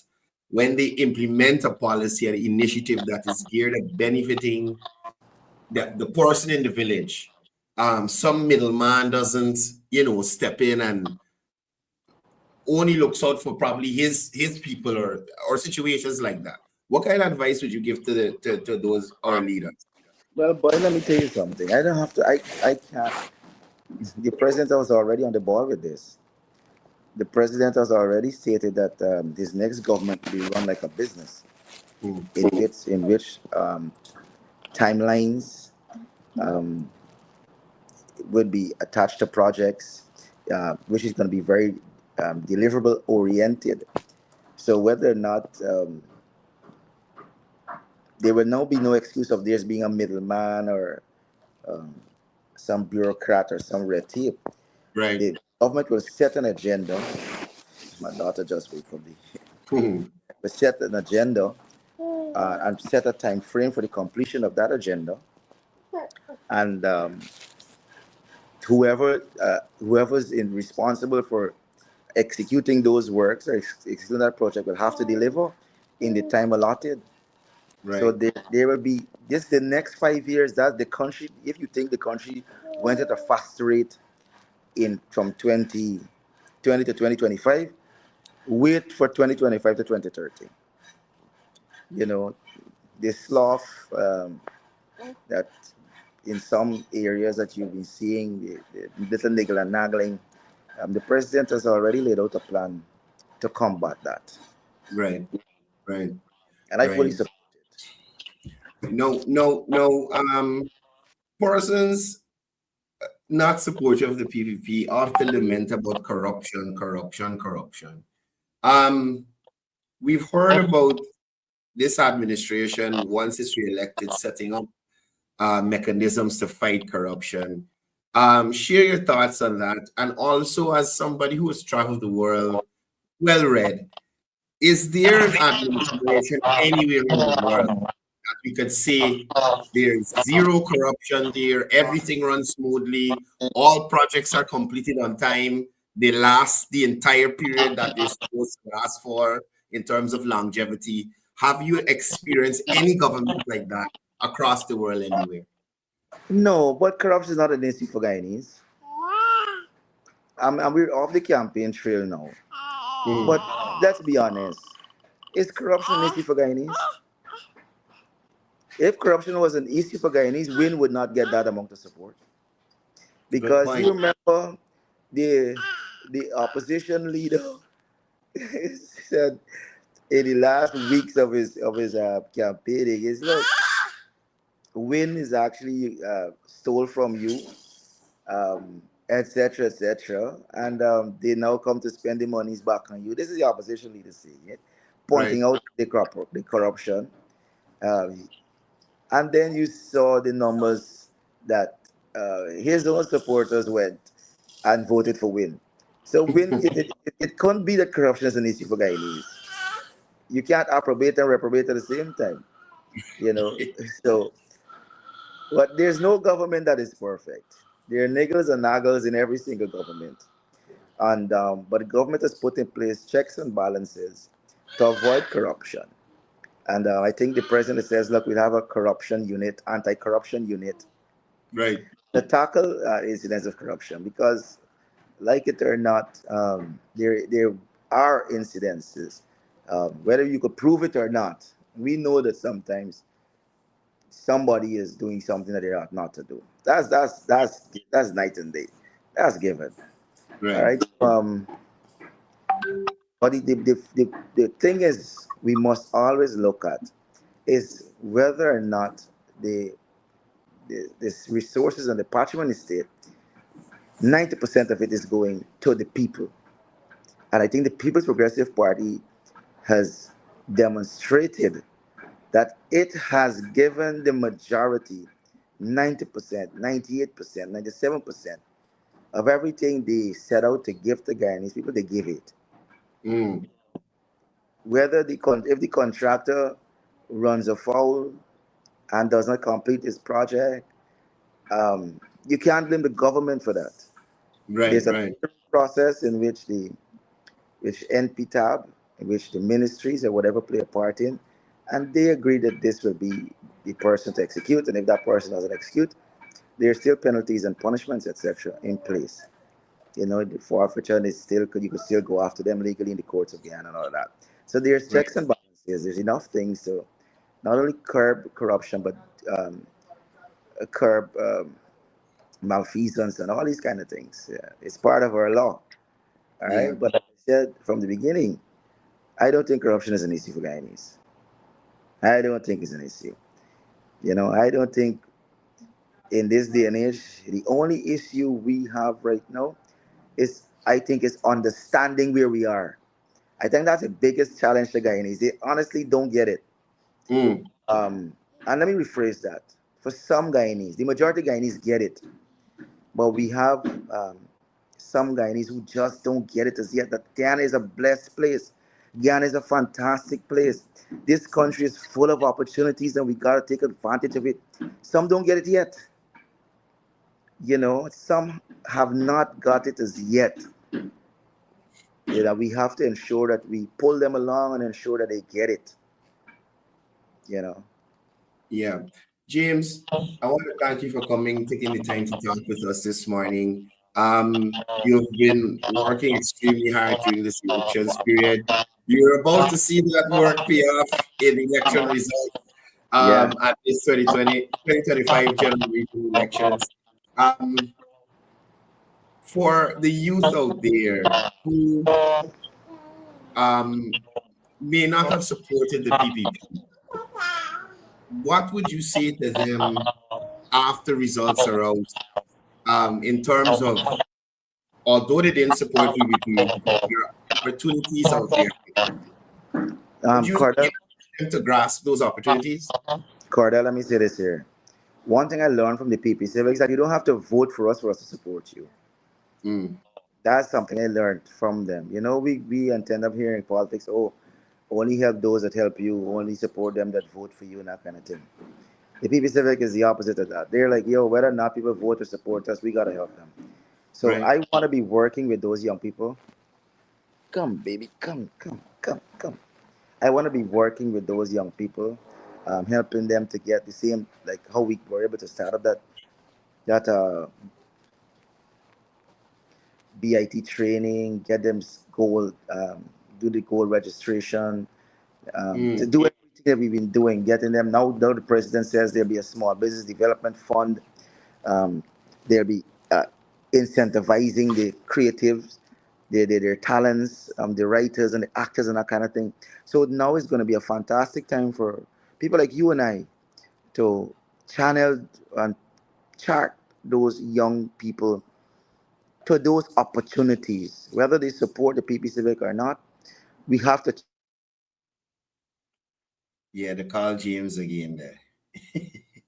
when they implement a policy and initiative that is geared at benefiting the person in the village, some middleman doesn't, step in and only looks out for probably his people or situations like that. What kind of advice would you give to those our leaders? Well, boy, let me tell you something. I don't have to. I can't. The president was already on the ball with this. The president has already stated that this next government will be run like a business, in which timelines would be attached to projects, which is going to be very deliverable oriented. So whether or not there will now be no excuse of there's being a middleman or some bureaucrat or some red tape. Right. The government will set an agenda. My daughter just woke up. Will set an agenda and set a time frame for the completion of that agenda. And whoever's responsible for executing those works or executing that project will have to deliver in the time allotted. Right. So there will be the next 5 years that the country, if you think the country went at a fast rate from 2020 to 2025, wait for 2025 to 2030. The slough that in some areas that you've been seeing, the little niggle and nagging, the president has already laid out a plan to combat that. Right. And I fully support it. No. Persons not supportive of the PPP often lament about corruption. We've heard about this administration, once it's reelected, setting up mechanisms to fight corruption. Share your thoughts on that. And also, as somebody who has traveled the world, well read, is there an administration anywhere in the world that we could say there's zero corruption there, everything runs smoothly, all projects are completed on time, they last the entire period that they're supposed to last for in terms of longevity? Have you experienced any government like that across the world anywhere? No, but corruption is not an issue for Guyanese. And we're off the campaign trail now. But let's be honest. Is corruption an issue for Guyanese? If corruption was an issue for Guyanese, Win would not get that amount of support. Because you remember the opposition leader said in the last weeks of his campaigning, is look, Win is actually stole from you, etc., etc., and they now come to spend the monies back on you. This is the opposition leader saying it, pointing out the corruption. And then you saw the numbers that his own supporters went and voted for Win. So Win, it can't be that corruption is an issue for Guyanese. You can't approbate and reprobate at the same time, So, but there's no government that is perfect. There are niggles and naggles in every single government, and but the government has put in place checks and balances to avoid corruption. And I think the president says, look, we'll have a corruption unit, anti-corruption unit, right, to tackle incidents of corruption. Because, like it or not, there are incidences. Whether you could prove it or not, we know that sometimes somebody is doing something that they ought not to do. That's night and day. That's given. Right. All right. But the thing is, we must always look at is whether or not the resources and the patrimony state, 90% of it is going to the people. And I think the People's Progressive Party has demonstrated that it has given the majority 90%, 98%, 97% of everything they set out to give to Guyanese people, they give it. Whether if the contractor runs afoul and does not complete his project, you can't blame the government for that. There's a process in which which NPTAB, in which the ministries or whatever play a part in, and they agree that this will be the person to execute, and if that person doesn't execute, there are still penalties and punishments, etc., in place. The forfeiture is still, you could still go after them legally in the courts of Guyana and all of that. So there's checks and balances. There's enough things to not only curb corruption, but curb malfeasance and all these kind of things. Yeah. It's part of our law. All right. Yeah. But like I said from the beginning, I don't think corruption is an issue for Guyanese. I don't think it's an issue. I don't think in this day and age, the only issue we have right now I think, is understanding where we are. I think that's the biggest challenge to Guyanese. They honestly don't get it. And let me rephrase that. For some Guyanese, the majority of Guyanese get it. But we have some Guyanese who just don't get it as yet, that Guyana is a blessed place. Guyana is a fantastic place. This country is full of opportunities and we got to take advantage of it. Some don't get it yet. Some have not got it as yet. We have to ensure that we pull them along and ensure that they get it. Yeah. James, I want to thank you for taking the time to talk with us this morning. You've been working extremely hard during this elections period. You're about to see that work pay off in election results at this 2025 general regional elections. For the youth out there who may not have supported the PPP, what would you say to them after results are out, in terms of, although they didn't support PPP, there are opportunities out there? Would you get them to grasp those opportunities? Courdel, let me say this here. One thing I learned from the PP Civic is that you don't have to vote for us to support you. That's something I learned from them. We end up hearing politics, only help those that help you, only support them that vote for you, and that kind of thing. The PP Civic is the opposite of that. They're like, whether or not people vote or support us, we got to help them. So I want to be working with those young people. Come, baby, come. I want to be working with those young people, helping them to get the same, like how we were able to start up that BIT training, get them goal, do the goal registration, to do everything that we've been doing, getting them. Now the president says there'll be a small business development fund. They'll be incentivizing the creatives, their talents, the writers and the actors and that kind of thing. So now it's going to be a fantastic time for people like you and I to channel and chart those young people to those opportunities, whether they support the PP Civic or not. We have to. Yeah, the Carl James again there.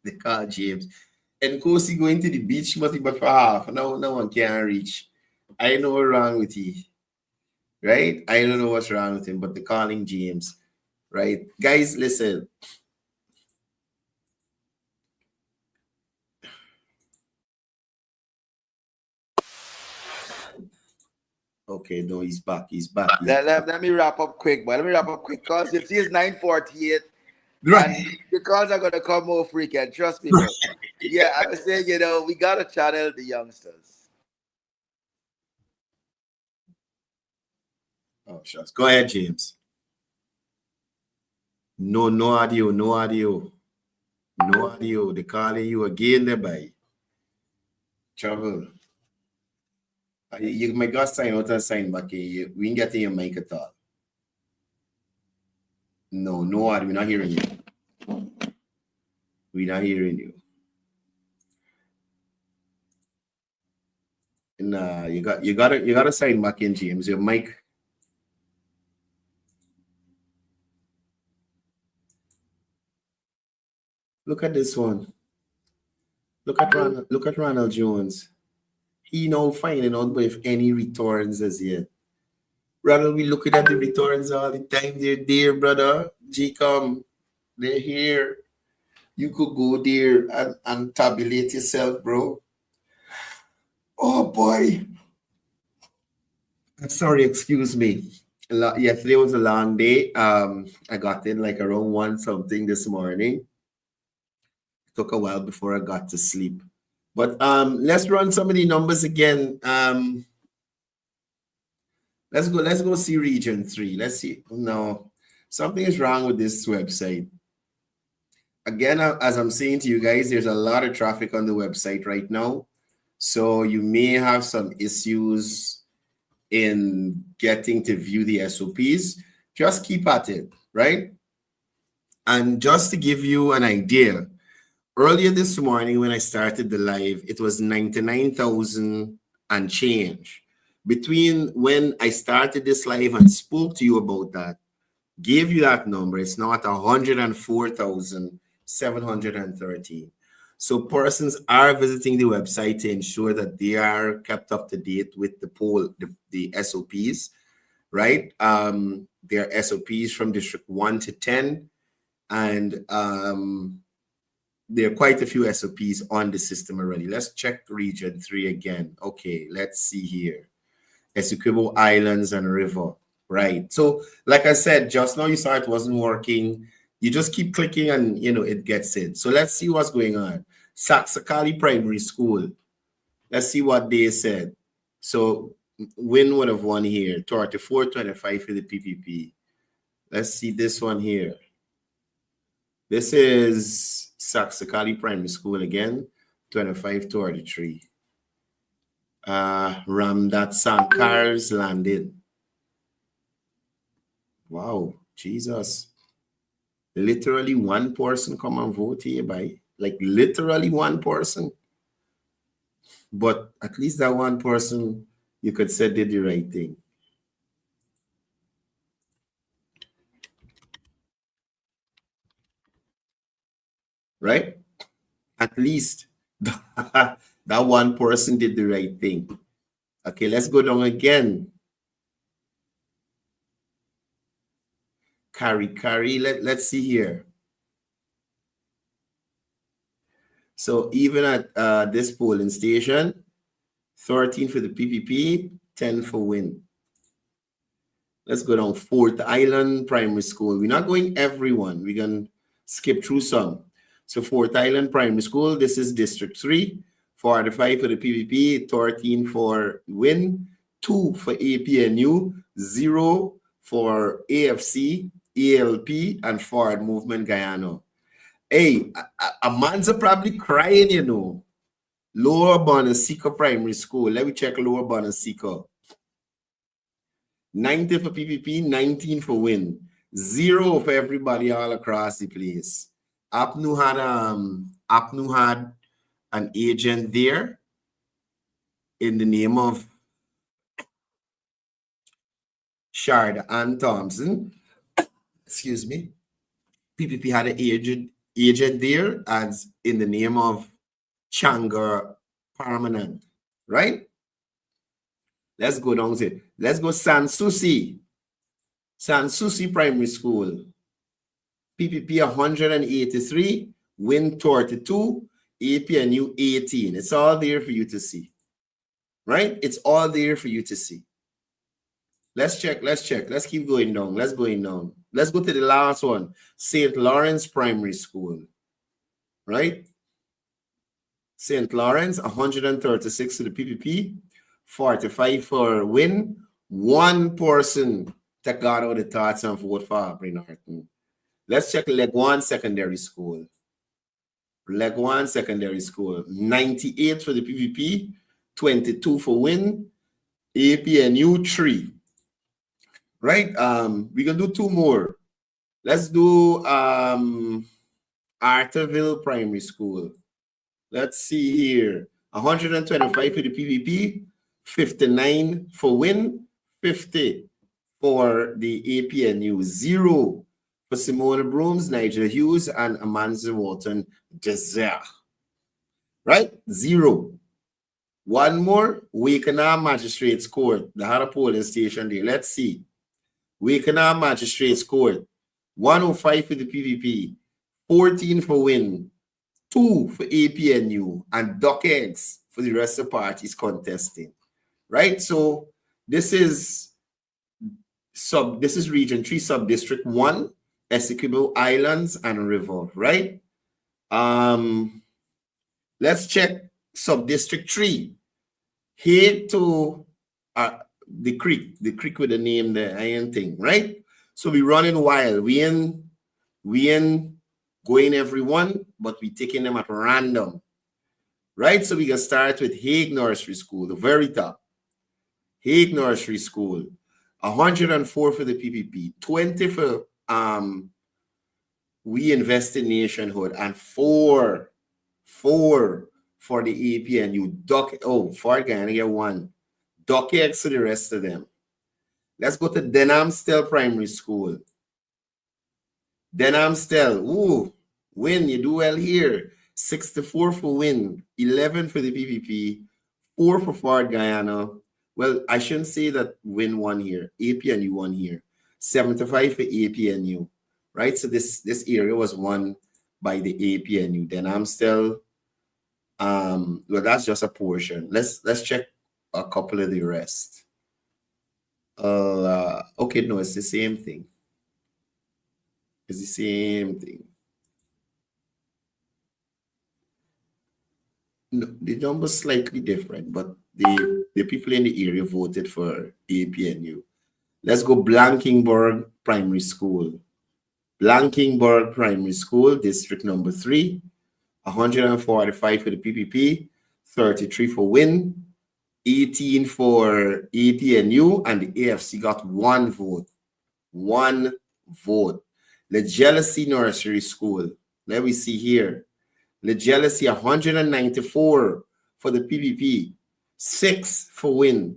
The Carl James. And Kosi going to the beach must be but for half. No one can reach. I know what's wrong with you. Right? I don't know what's wrong with him, but the calling James. Right? Guys, listen. Okay, no, he's back. Let me wrap up quick, but because you see it's 9:48. Right. And the calls are gonna come more frequent. Trust me, bro. Yeah, I was saying, we gotta channel the youngsters. Oh, shucks. Go ahead, James. No audio. They're calling you again there by trouble. You may go sign out and sign back. We ain't getting your mic at all. No audio. We're not hearing you. We're not hearing you. Nah, you gotta sign back in, James. Your mic. Look at this one. Look at Ronald Jones. He now finding out if any returns as yet. Ronald, we looking at the returns all the time. They're there, brother. G-Com, they're here. You could go there and tabulate yourself, bro. Oh boy. Sorry, excuse me. Yesterday was a long day. I got in like around 1 something this morning. Took a while before I got to sleep. But let's run some of the numbers again. Let's go see region 3. Let's see. No, something is wrong with this website. Again, as I'm saying to you guys, there's a lot of traffic on the website right now. So you may have some issues in getting to view the SOPs. Just keep at it, right? And just to give you an idea, earlier this morning when I started the live, it was 99,000 and change. Between when I started this live and spoke to you about that, gave you that number, it's now at 104,713. So persons are visiting the website to ensure that they are kept up to date with the poll, the SOPs, right? There are SOPs from District 1 to 10, and there are quite a few SOPs on the system already. Let's check Region 3 again. Okay, let's see here. Essequibo Islands and River, right? So, like I said, just now you saw it wasn't working. You just keep clicking and, it gets in. So let's see what's going on. Saxakali Primary School. Let's see what they said. So Win would have won here. 34-25 for the PPP. Let's see this one here. This is Saxakali Primary School again. 25-33. Ramdat Sankar's landed. Wow, Jesus. Literally one person come and vote here by, like literally one person. But at least that one person, you could say, did the right thing. Right? At least that one person did the right thing. Okay, let's go down again. Carry. Let's see here. So even at this polling station, 13 for the PPP, 10 for Win. Let's go down. Fourth Island Primary School. We're not going everyone. We're going to skip through some. So Fourth Island Primary School, this is District 3, 45 for the PPP, 13 for Win, 2 for APNU, 0 for AFC, ALP, and Forward Movement Guyana. Hey, a man's probably crying, Lower Bonasika Primary School. Let me check Lower Bonasika. 90 for PPP, 19 for Win. 0 for everybody all across the place. Apnu had an agent there in the name of Sharda Ann Thompson. Excuse me. PPP had an agent there as in the name of Changa Permanent, right? Let's go down to it. Let's go Sanssouci Primary School. PPP 183, Win 32, APNU 18. It's all there for you to see, right? It's all there for you to see. Let's check. Let's keep going down. Let's go down. Let's go to the last one. St. Lawrence Primary School, right? St. Lawrence, 136 to the PPP, 45 for Win. One person that got out the thoughts and vote for Aubrey Norton. Let's check Leguan Secondary School. Leguan Secondary School, 98 for the PPP, 22 for Win, APNU 3. Right? We can do 2 more. Let's do Arthurville Primary School. Let's see here. 125 for the PPP, 59 for Win, 50 for the APNU, 0 for Simona Brooms, Nigel Hughes, and Amanza Walton Desert. Right? 0. One more, Wakenaar Magistrates Court, the Hara polling station there. Let's see. Wakenaar Magistrates Court, 105 for the PVP, 14 for Win, 2 for APNU, and Doc Eggs for the rest of the parties contesting. Right? So this is Region 3, Sub-District 1, Essequibo Islands and River, right? Let's check Sub-District 3. Here to the creek with the name, the iron thing, right? So we running wild. We in going everyone, but we taking them at random, right? So we can start with Hague Nursery School, the very top. Hague Nursery School, 104 for the PPP, 20 for We Invest in Nationhood, and 4 for the APNU. Fort Guyana get 1. Doc X to the rest of them. Let's go to Denhamstel Primary School. Denhamstel, Win, you do well here. 64 for Win, 11 for the PPP, 4 for Fort Guyana. Well, I shouldn't say that Win won here. APNU won here. 75 for APNU, right? So this area was won by the APNU. Denhamstel, well, that's just a portion. Let's check a couple of the rest. Okay, no, it's the same thing. It's the same thing. No, the number's slightly different, but the people in the area voted for APNU. Let's go Blankenburg Primary School. Blankenburg Primary School, District number 3, 145 for the PPP, 33 for Win, 18 for APNU, and the AFC got 1 vote. 1 vote. The Jealousy Nursery School. Let me see here. The Jealousy, 194 for the PPP, 6 for Win,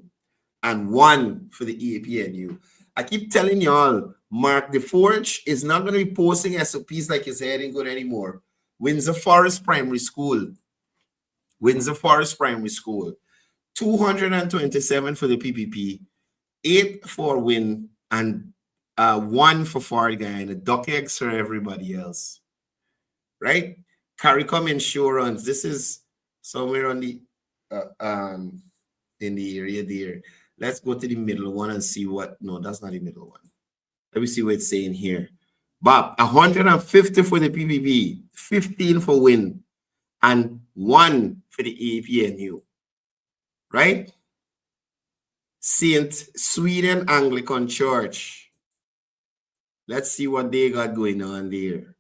and 1 for the APNU. I keep telling y'all, Mark DeForge is not going to be posting SOPs like his head ain't good anymore. Windsor Forest Primary School. Windsor Forest Primary School. 227 for the PPP, 8 for Win, and 1 for Fort Guyana. Duck eggs for everybody else. Right? CARICOM Insurance. This is somewhere on the in the area there. Let's go to the middle one and see what. No, that's not the middle one. Let me see what it's saying here. Bob, 150 for the PPP, 15 for Win, and 1 for the APNU. Right? St. Sweden Anglican Church. Let's see what they got going on there.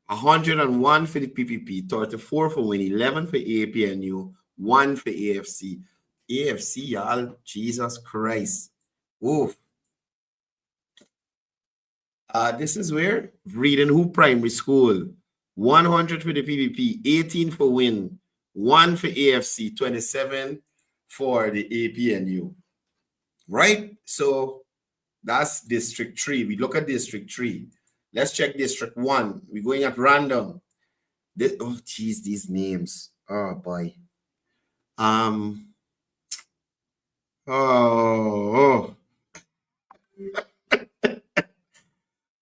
101 for the PPP, 34 for Win, 11 for APNU, 1 for AFC. AFC, y'all, Jesus Christ. Oof. This is where? Vreeden Hoop Primary School. 100 for the PPP, 18 for Win, 1 for AFC, 27 for the APNU. Right? So that's District 3. We look at District 3. Let's check District 1. We're going at random. Oh, geez, these names. Oh, boy.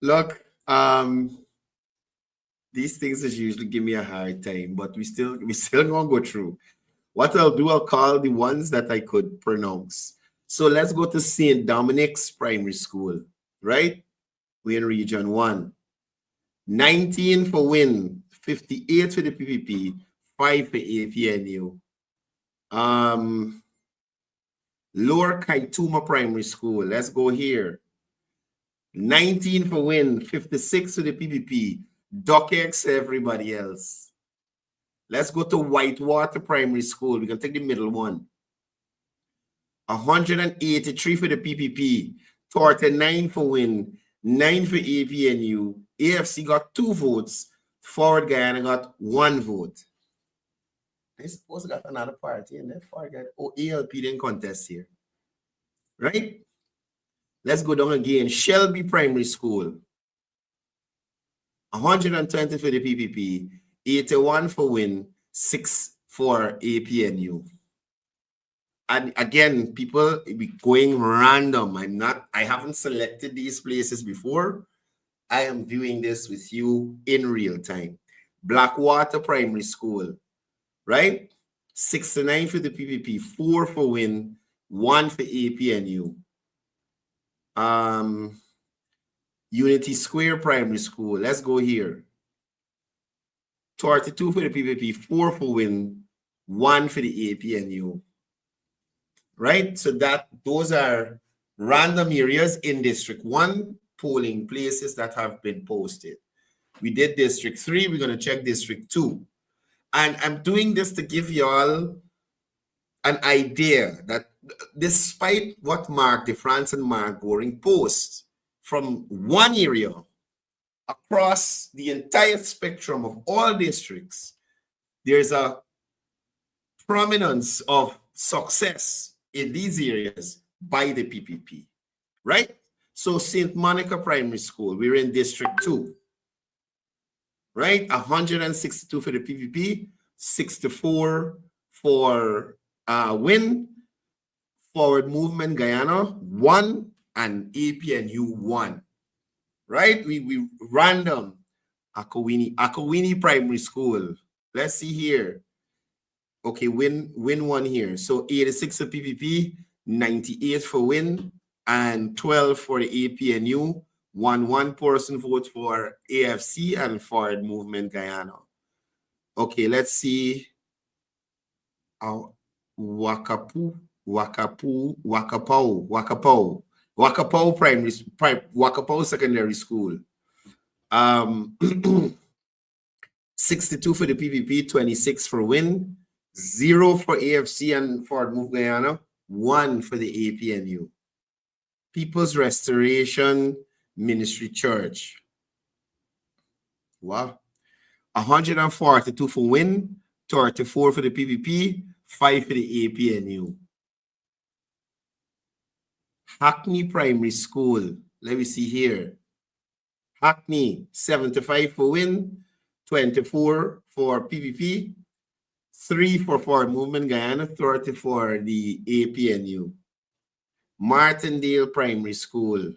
Look, these things is usually give me a hard time, but we still gonna go through. What I'll do, I'll call the ones that I could pronounce. So let's go to St. Dominic's Primary School, right? We're in Region 1. 19 for Win, 58 for the PPP, 5 for APNU. Lower Kaituma Primary School. Let's go here. 19 for Win, 56 for the PPP. Duck X, everybody else. Let's go to Whitewater Primary School. We can take the middle one. 183 for the PPP. 39 for Win, 9 for APNU. AFC got 2 votes. Forward Guyana got 1 vote. I suppose I got another party in there. Forward Guyana. Oh, ALP didn't contest here. Right? Let's go down again. Shelby Primary School. 120 for the PPP, 81 for Win, 6 for APNU. And again, people be going random. I haven't selected these places before. I am doing this with you in real time. Blackwater Primary School, right? 69 for the PPP, 4 for Win, 1 for APNU. Unity Square Primary School. Let's go here. 32 for the PPP, 4 for Win, 1 for the APNU. Right? So those are random areas in District 1 polling places that have been posted. We did District 3. We're going to check District 2. And I'm doing this to give you all an idea that despite what Mark DeFrance and Mark Goring post, from one area across the entire spectrum of all districts, there's a prominence of success in these areas by the PPP, right? So St. Monica Primary School, we're in District 2, right? 162 for the PPP, 64 for Win, Forward Movement Guyana, 1, and APNU 1, right? We random. Akawini Primary School. Let's see here. Okay, win 1 here. So 86 for PPP, 98 for Win, and 12 for the APNU. 1 person vote for AFC and Forward Movement Guyana. Okay, let's see. Wakapau Secondary School. 62 for the PPP, 26 for Win, 0 for AFC and Forward Move Guyana, 1 for the APNU. People's Restoration Ministry Church. Wow. 142 for Win, 34 for the PPP, 5 for the APNU. Hackney Primary School. Let me see here. Hackney, 75 for Win, 24 for PPP, 3 for Forward Movement Guyana, 30 for the APNU. Martindale Primary School,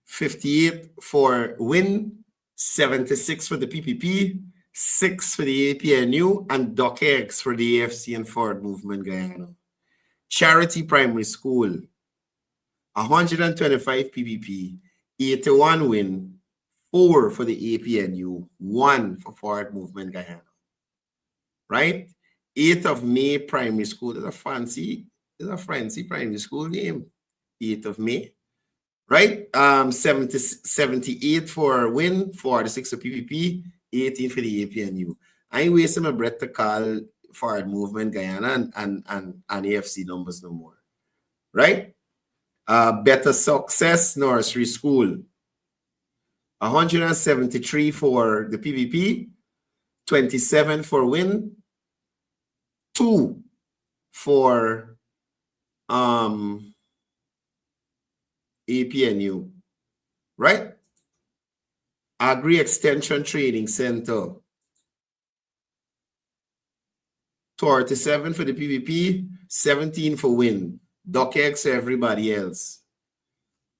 58 for Win, 76 for the PPP, 6 for the APNU, and DocX for the AFC and Forward Movement Guyana. Charity Primary School, 125 PPP, 81 Win, 4 for the APNU, 1 for Forward Movement Guyana. Right? 8th of May Primary School is a fancy primary school name. 8th of May. Right? 78 for Win, 46 for PPP, 18 for the APNU. I ain't wasting my breath to call Forward Movement Guyana and AFC numbers no more. Right? Better Success Nursery School. 173 for the PPP, 27 for Win, 2 for APNU, right? Agri Extension Training Center, 37 for the PPP, 17 for Win. DocX, everybody else.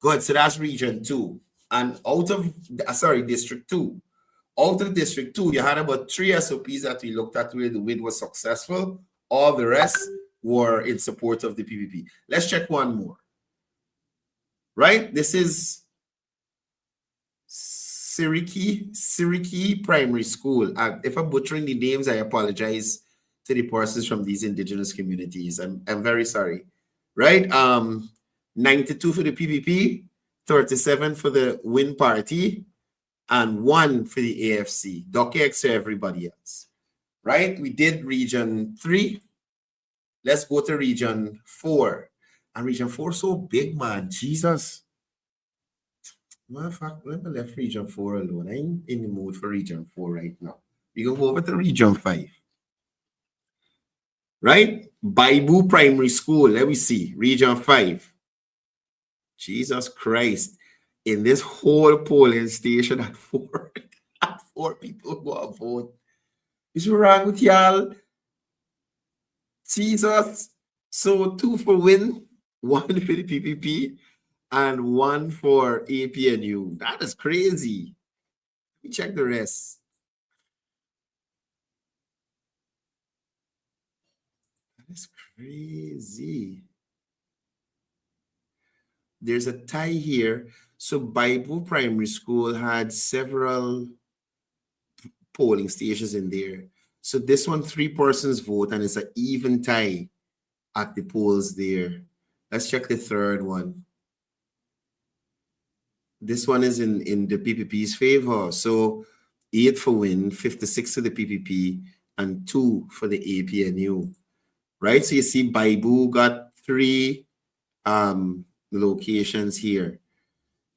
Good, so that's Region 2. And out of, District 2. Out of District 2, you had about 3 SOPs that we looked at where the win was successful. All the rest were in support of the PPP. Let's check one more. Right? This is Siriki Primary School. If I'm butchering the names, I apologize to the persons from these indigenous communities. I'm very sorry. Right? 92 for the PPP, 37 for the Win Party, and 1 for the AFC. DocX to everybody else. Right? We did Region 3. Let's go to Region 4. And Region 4 so big, man. Jesus. Matter of fact, let me left Region 4 alone. I'm in the mood for Region 4 right now. We go over to Region 5. Right? Baibu Primary School. Let me see. Region 5. Jesus Christ. In this whole polling station at 4, at 4 people go and vote. Is wrong with y'all? Jesus. So 2 for win, 1 for the PPP, and 1 for APNU. That is crazy. Let me check the rest. That is crazy. There's a tie here. So Bible Primary School had several polling stations in there. So this one, 3 persons vote, and it's an even tie at the polls there. Let's check the third one. This one is in the PPP's favor. So 8 for win, 56 for the PPP, and 2 for the APNU. Right? So you see Baibu got 3 locations here.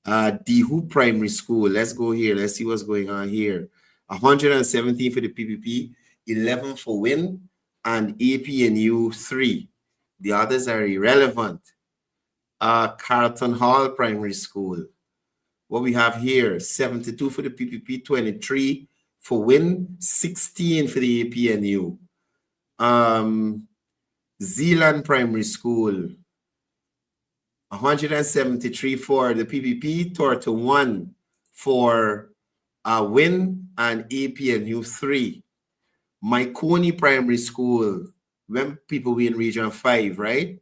Dihu Primary School. Let's go here. Let's see what's going on here. 117 for the PPP, 11 for win, and APNU 3. The others are irrelevant. Carlton Hall Primary School. What we have here, 72 for the PPP, 23 for win, 16 for the APNU. Zealand Primary School, 173 for the PPP, 31 for win, and APNU 3. Myconi Primary School, when people win Region 5, right?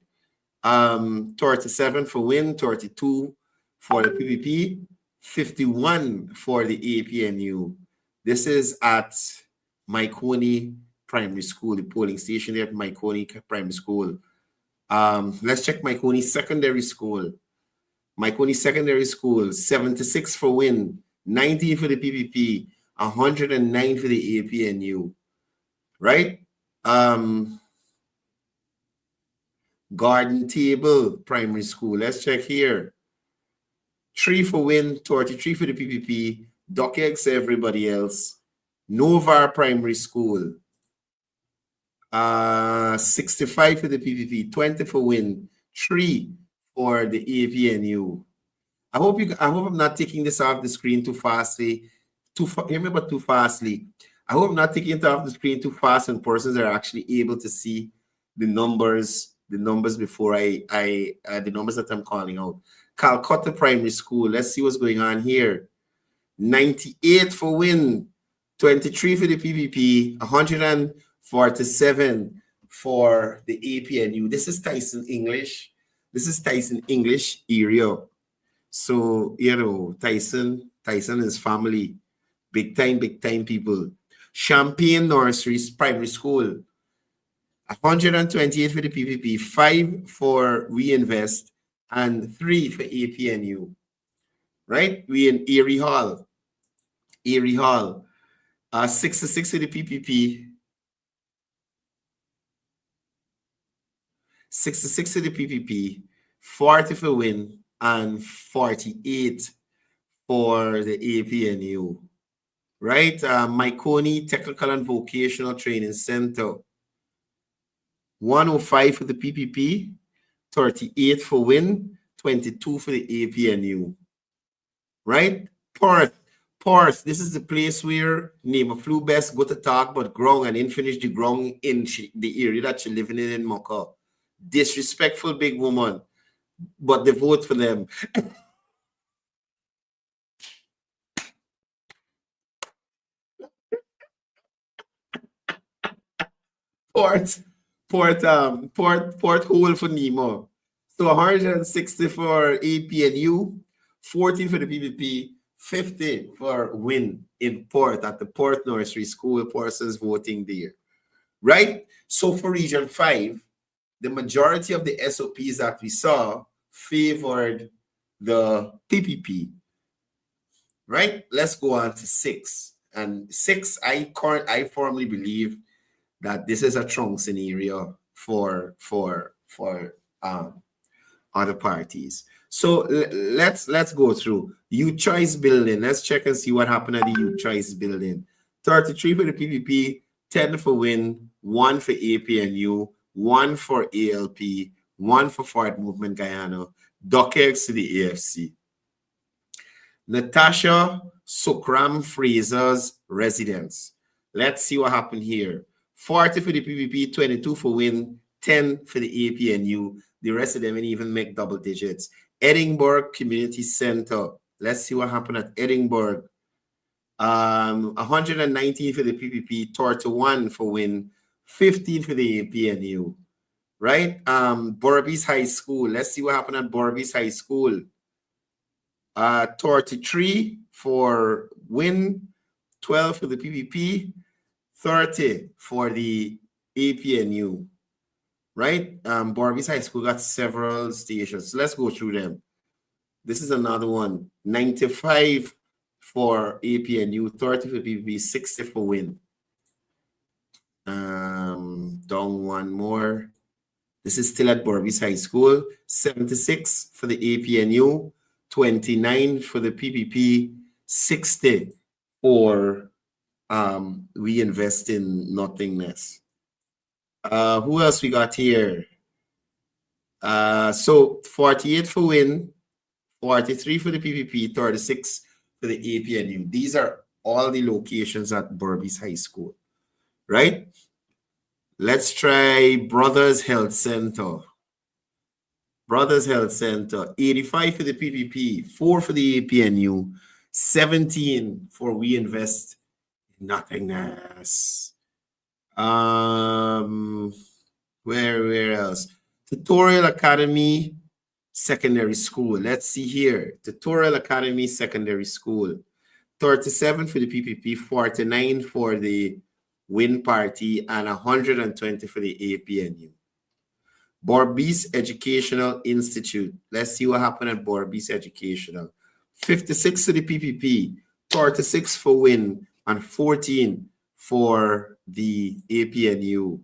37 for win, 32 for the PPP, 51 for the APNU. This is at Myconi Primary School, the polling station there at Myconi Primary School. Let's check Myconi Secondary School. Myconi Secondary School, 76 for win, 19 for the PPP, 109 for the APNU. Right? Garden Table Primary School. Let's check here. 3 for win, 33 for the PPP, DocX everybody else. Novar Primary School. 65 for the PPP, 20 for win, 3 for the APNU. I hope I'm not taking this off the screen too fastly. Too fastly. I hope I'm not taking it off the screen too fast and persons are actually able to see the numbers before the numbers that I'm calling out. Calcutta Primary School. Let's see what's going on here. 98 for win, 23 for the PPP, 147 for the APNU. This is Tyson English. Area. So, Tyson is family. Big time people. Champagne Nurseries Primary School. 128 for the PPP, 5 for Reinvest, and 3 for APNU. Right? We in Erie Hall. 66 for the PPP. 66 for the PPP, 40 for win, and 48 for the APNU. Right? Myconi Technical and Vocational Training Center. 105 for the PPP, 38 for win, 22 for the APNU. Right? Perth, this is the place where name of flew best go to talk about ground and then finish the ground in the area that you're living in Mocha. Disrespectful big woman, but they vote for them. Port Hole for Nemo. So 160 for APNU, 14 for the PPP, 50 for win in Port at the Port Nursery School. Persons voting there. Right? So for Region 5, the majority of the SOPs that we saw favored the PPP. Right? Let's go on to 6. And 6, I firmly believe that this is a strong scenario for other parties. So let's go through youth choice building. Let's check and see what happened at the youth choice building. 33 for the PPP, 10 for WIN, 1 for APNU, 1 for ALP, 1 for Forward Movement Guyana, DocX to the AFC. Natasha Sukram Fraser's residence. Let's see what happened here. 40 for the PPP, 22 for WIN, 10 for the APNU. The rest of them didn't even make double digits. Edinburgh Community Center. Let's see what happened at Edinburgh. 119 for the PPP, 31 for WIN, 15 for the APNU. Right? Borby's High School. Let's see what happened at Borby's High School. 33 for WIN, 12 for the PPP, 30 for the APNU. Right? Borby's High School got several stations. So let's go through them. This is another one. 95 for APNU, 30 for PPP, 60 for WIN. Down one more. This is still at Borby's High School. 76 for the APNU, 29 for the PPP, 60 for We Invest in Nothingness. Who else we got here? So 48 for WIN, 43 for the PPP, 36 for the APNU. These are all the locations at Borby's High School, right? Let's try Brothers Health Center. Brothers Health Center, 85 for the PPP, 4 for the APNU, 17 for We Invest in Nothingness. Where else? Tutorial Academy Secondary School. Let's see here. Tutorial Academy Secondary School. 37 for the PPP, 49 for the WIN party, and 120 for the APNU. Borby's Educational Institute. Let's see what happened at Borby's Educational. 56 for the PPP, 36 for WIN, and 14 for the APNU.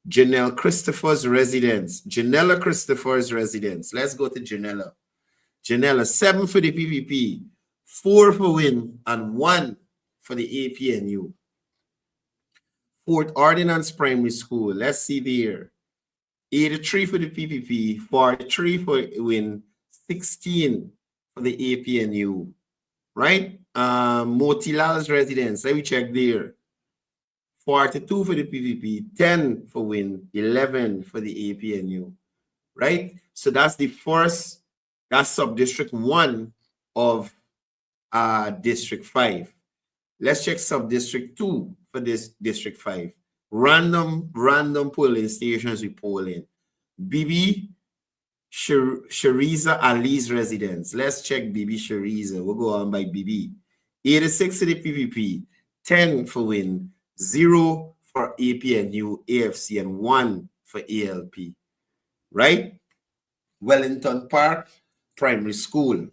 Janelle Christopher's residence. Janella Christopher's residence. Let's go to Janella. Janella, 7 for the PPP, 4 for WIN, and 1 for the APNU. Fort Ordinance Primary School. Let's see there. 83 for the PPP, 43 for WIN, 16 for the APNU. Right? Motilal's residence. Let me check there. 42 for the PPP, 10 for WIN, 11 for the APNU. Right? So that's the first, that's sub-district 1 of District 5. Let's check sub-district 2 for this District 5. Random polling stations we poll in. Bibi Shariza Ali's residence. Let's check Bibi Shariza. We'll go on by Bibi. 86 for the PPP, 10 for WIN, 0 for APNU, AFC, and 1 for ALP. Right? Wellington Park Primary School.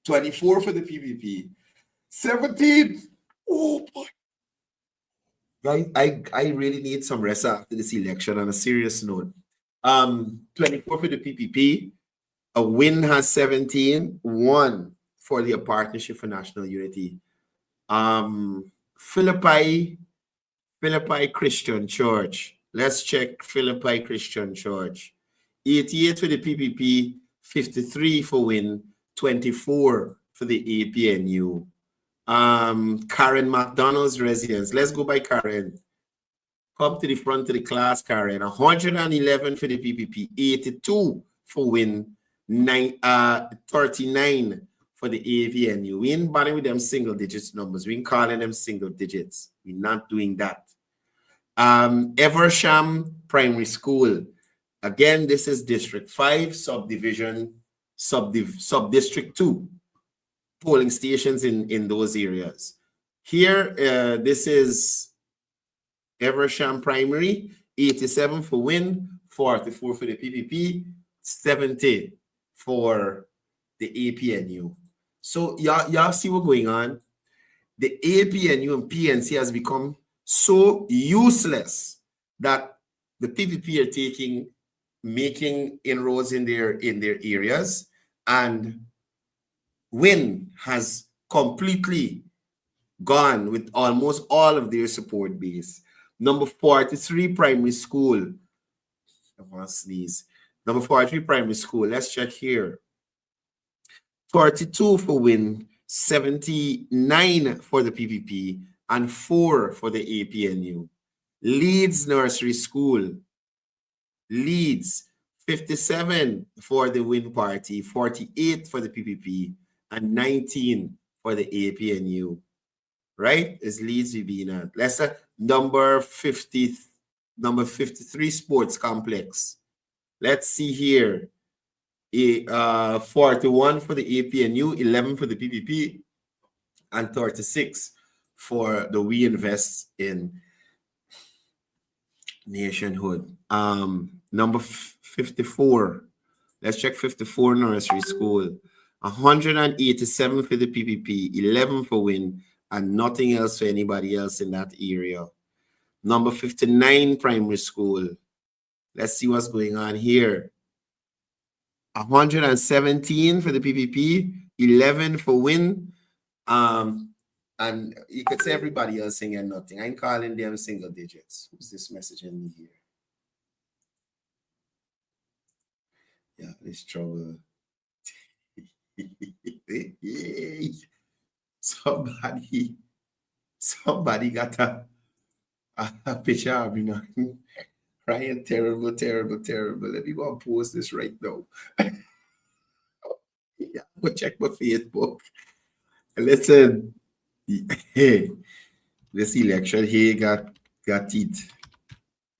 24 for the PPP, 17. Oh boy. Right? I really need some rest after this election on a serious note. 24 for the PPP, a WIN has 17, 1 for the Partnership for National Unity. Philippi Christian Church. Let's check Philippi Christian Church. 88 for the PPP, 53 for WIN, 24 for the APNU. Karen McDonald's residence. Let's go by Karen. Come to the front of the class, Karen. 111 for the PPP, 82 for WIN, 39 for the APNU. We ain't bothering with them single digits numbers. We ain't calling them single digits. We're not doing that. Eversham Primary School. Again, this is District 5, subdivision, sub-district 2. Polling stations in those areas. Here, this is Eversham Primary, 87 for WIN, 44 for the PPP, 70 for the APNU. So y'all see what's going on? The APNU and PNC has become so useless that the PPP are taking making inroads in their areas, and Win has completely gone with almost all of their support base. Number 43 primary school. I want to sneeze. Number 43 primary school. Let's check here. 42 for Win, 79 for the PPP, and 4 for the APNU. Leeds Nursery School. Leeds, 57 for the Win Party, 48 for the PPP, and 19 for the APNU. Right? Is Leeds Vibina. Leicester, number 53 Sports Complex. Let's see here. 41 for the APNU, 11 for the PPP, and 36 for the We Invest in Nationhood. Number 54. Let's check 54 Nursery School. 187 for the PPP, 11 for Win, and nothing else for anybody else in that area. Number 59 Primary School. Let's see what's going on here. 117 for the PPP, 11 for Win, and you could say everybody else saying nothing. I'm calling them single digits. Who's this messaging me here? Yeah, this trouble. Somebody got a picture of me now. Ryan, terrible. Let me go and post this right now. Yeah, go check my Facebook. Listen, hey, this election here got it.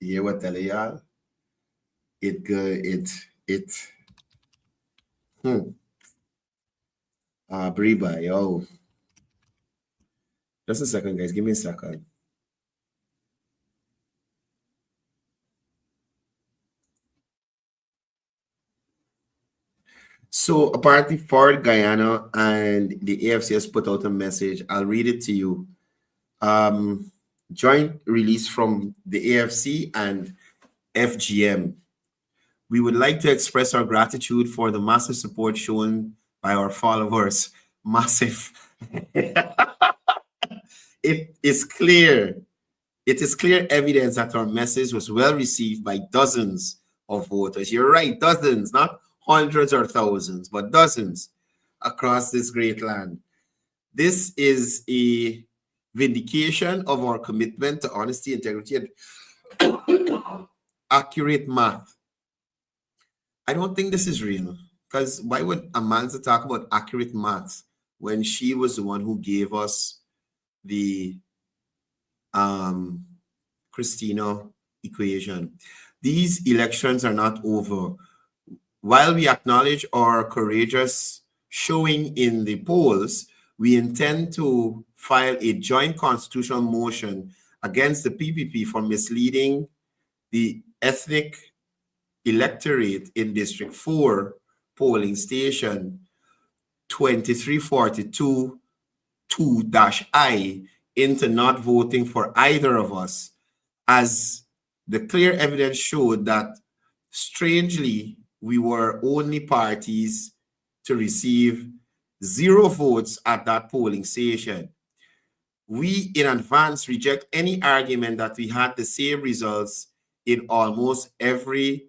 You hear what I tell y'all? Briba, yo. Just a second, guys. Give me a second. So apparently Ford Guyana and the AFC has put out a message. I'll read it to you. Joint release from the AFC and FGM. We would like to express our gratitude for the massive support shown by our followers. Massive. It is clear evidence that our message was well received by dozens of voters. You're right, dozens, not hundreds or thousands, but dozens across this great land. This is a vindication of our commitment to honesty, integrity, and accurate math. I don't think this is real, because why would Amanda talk about accurate math when she was the one who gave us the Christina equation? These elections are not over. While we acknowledge our courageous showing in the polls, we intend to file a joint constitutional motion against the PPP for misleading the ethnic electorate in District 4 polling station 2342-2-I into not voting for either of us, as the clear evidence showed that, strangely, we were only parties to receive 0 votes at that polling station. We in advance reject any argument that we had the same results in almost every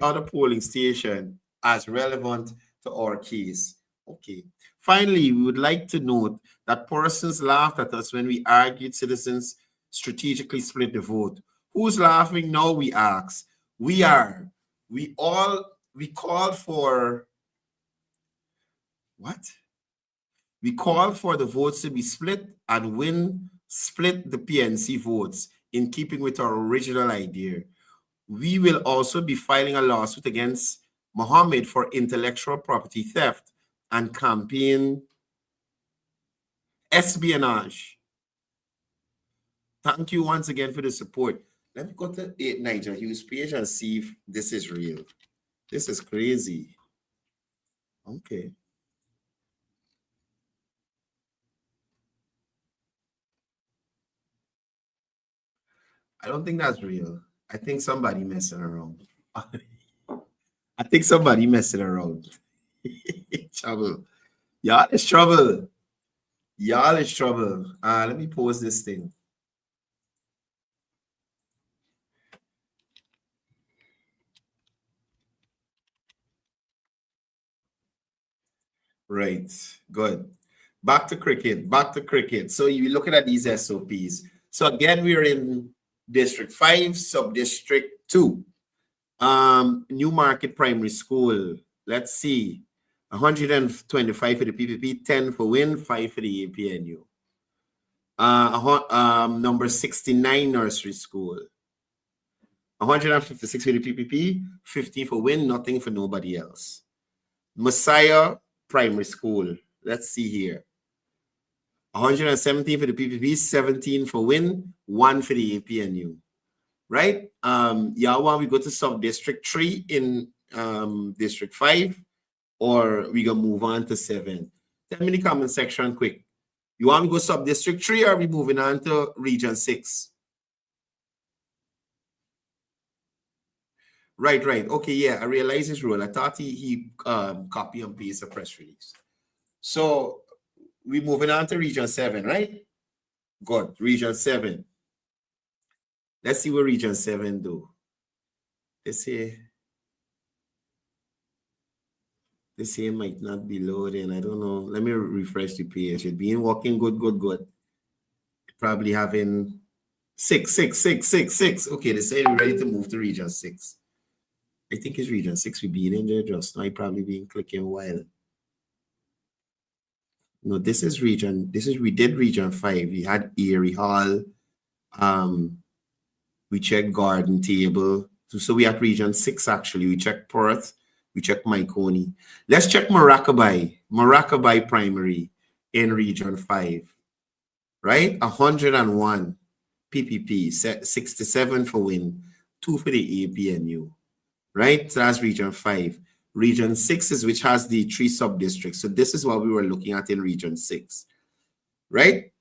other polling station as relevant to our case. Okay. Finally, we would like to note that persons laughed at us when we argued citizens strategically split the vote. Who's laughing now, we ask? We are. We called for what? We called for the votes to be split, and Win split the PNC votes in keeping with our original idea. We will also be filing a lawsuit against Mohammed for intellectual property theft and campaign espionage. Thank you once again for the support. Let me go to 8 Nigel Hughes page and see if this is real. This is crazy. Okay. I don't think that's real. I think somebody messing around. I think somebody messing around. Trouble. Y'all is trouble. Y'all is trouble. Let me pause this thing. Right. Good. Back to cricket. Back to cricket. So you're looking at these SOPs. So again, we're in District 5, Sub-District 2. Newmarket Primary School. Let's see. 125 for the PPP, 10 for WIN, 5 for the APNU. Number 69 Nursery School. 156 for the PPP, 50 for WIN, nothing for nobody else. Messiah Primary School. Let's see here. 117 for the PPP, 17 for WIN, 1 for the APNU. Right? Y'all want we go to Sub-District 3 in District 5, or we gonna move on to 7? Tell me in the comment section quick. You want me to go Sub-District 3, or are we moving on to Region 6? Right. Okay, yeah, I realize his rule. I thought he copy and paste a press release. So we're moving on to Region 7, right? Good. Region 7. Let's see what Region 7 do. This here might not be loading. I don't know. Let me refresh the page. It being working good. Probably having 6. Okay, they say we're ready to move to Region 6. I think it's Region 6. We've been in there just now. Probably been clicking while. No, we did Region 5. We had Erie Hall. We checked Garden Table. So we at Region 6 actually. We checked Perth. We checked Myconi. Let's check Maracaibo Primary in Region 5. Right? 101 PPP, 67 for WIN, 2 for the APNU. Right? So that's Region 5. Region 6 is which has the 3 sub-districts. So this is what we were looking at in Region 6. Right?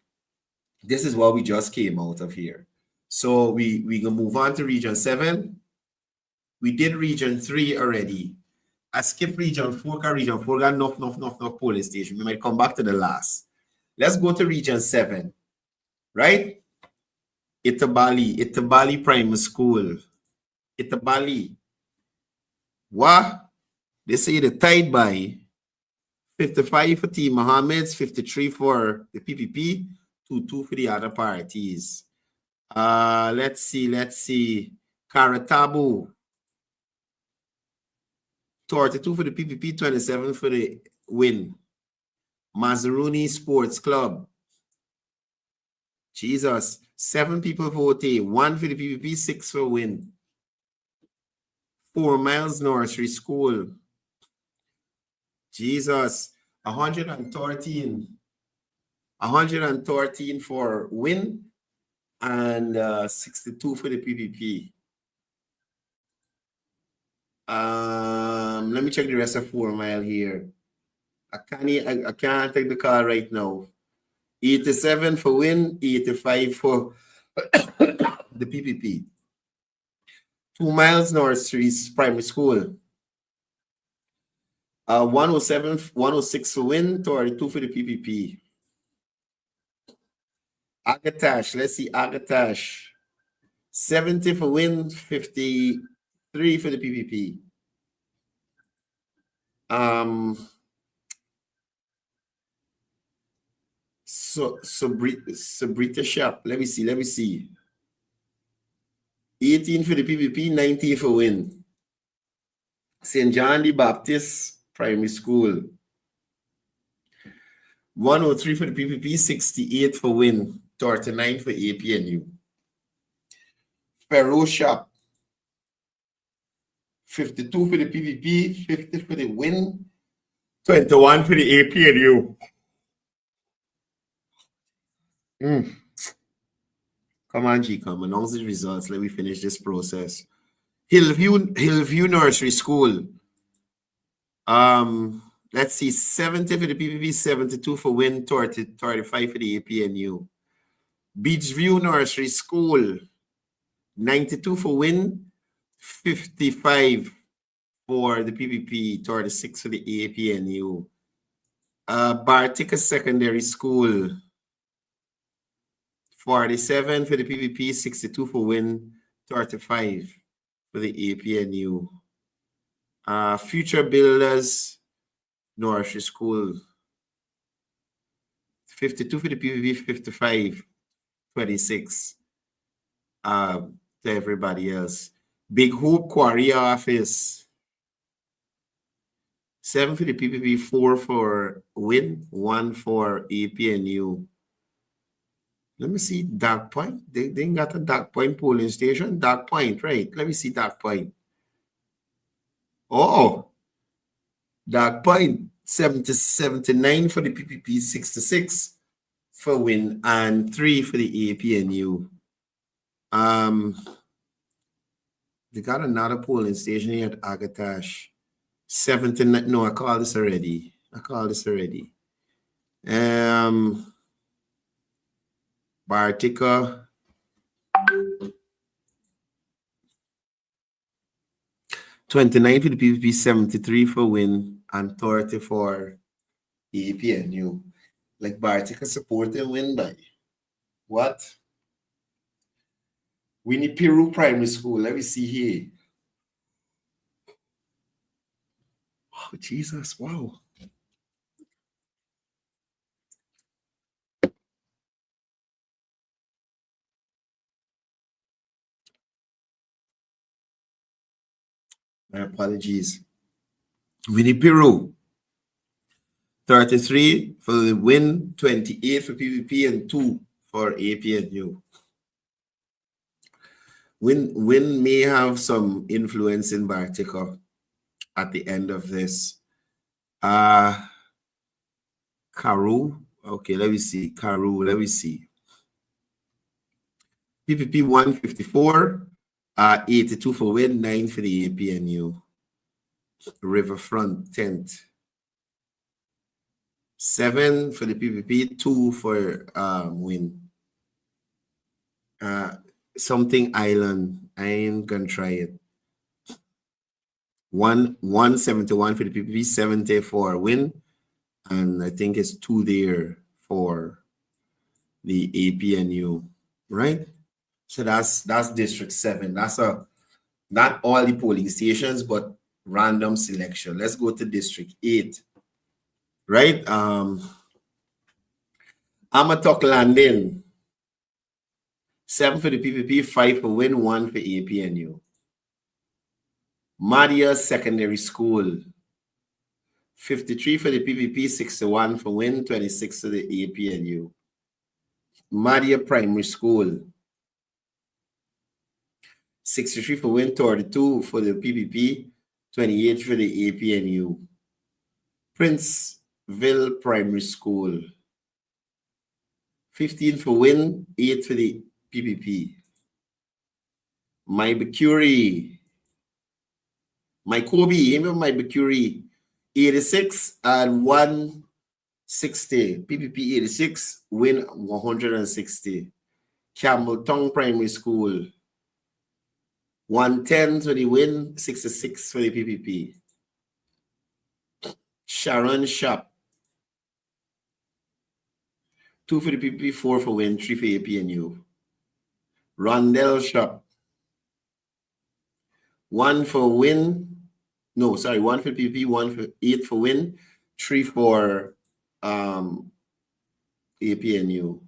This is what we just came out of here. So we gonna move on to Region 7. We did Region 3 already. I skipped Region 4 because Region 4 got enough polling station. We might come back to the last. Let's go to Region 7. Right? Itabali Primary School. Itabali. What? They say the tied by 55 for T. Mohammed's, 53 for the PPP, 2 for the other parties. Let's see. Karatabu. 32 for the PPP, 27 for the WIN. Mazaruni Sports Club. Jesus. 7 people voted. 1 for the PPP, 6 for WIN. 4 Miles Nursery School. Jesus. 113 for WIN and 62 for the PPP. Let me check the rest of 4 Mile here. I can't take the call right now. 87 for WIN, 85 for the PPP. 2 Miles Nursery Primary School. 106 for WIN, 32 for the PPP. Agatash, let's see, Agatash. 70 for WIN, 53 for the PPP. Brita Shop, let me see. 18 for the PPP, 19 for WIN. St. John the Baptist Primary School. 103 for the PPP, 68 for WIN, 39 for APNU. Sparrow Shop. 52 for the PPP, 50 for the WIN, 21 for the APNU. Come on, G, come. Announce the results. Let me finish this process. Hillview Nursery School. Let's see, 70 for the PPP, 72 for WIN, 35 for the APNU. Beachview Nursery School. 92 for Win, 55 for the PPP, 36 for the APNU. Bartica Secondary School, 47 for the PPP, 62 for Win, 35 for the APNU. Future Builders, North School, 52 for the PPP, 55, 26 to everybody else. Big Hope Quarry Office, 7 for the PPP, 4 for Win, 1 for APNU. Let me see Dark Point. They ain't got a Dark Point polling station. Dark Point, right? Let me see Dark Point. Oh, Dark Point, 79 for the PPP, 66 for Win, and 3 for the APNU. They got another polling station here at Agatash. 79. No, I called this already. Bartica. 29 for the PPP, 73 for Win, and 30 for the APNU. Like Bartica supporting Win by what? Winnie Peru Primary School. Let me see here. Oh, Jesus, wow. My apologies. Winnie Peru, 33 for the Win, 28 for PPP, and 2 for APNU. Win may have some influence in Bartica at the end of this. Caru. Okay, let me see. Caru, let me see. PPP 154, 82 for Win, 9 for the APNU. Riverfront, 10th. 7 for the PPP, 2 for Win. Something Island. I ain't gonna try it. 171 for the PPP, 70 for Win, and I think it's 2 there for the APNU, right? So that's District 7. That's not all the polling stations, but random selection. Let's go to District 8, right? Amatok Landing, 7 for the PPP, 5 for Win, 1 for APNU. Madia Secondary School, 53 for the PPP, 61 for Win, 26 for the APNU. Madia Primary School, 63 for Win, 32 for the PPP, 28 for the APNU. Princeville Primary School, 15 for Win, 8 for the PPP. My Kobe, remember my Mercury, 86 and 160. PPP 86, Win 160. Campbelltown Primary School, 110 for the Win, 66 for the PPP. Sharon Shop, 2 for the PPP, 4 for Win, 3 for APNU. Rondell Shop, 1 for Win. No, sorry, 1 for PPP, 1 for 8 for Win, 3 for APNU.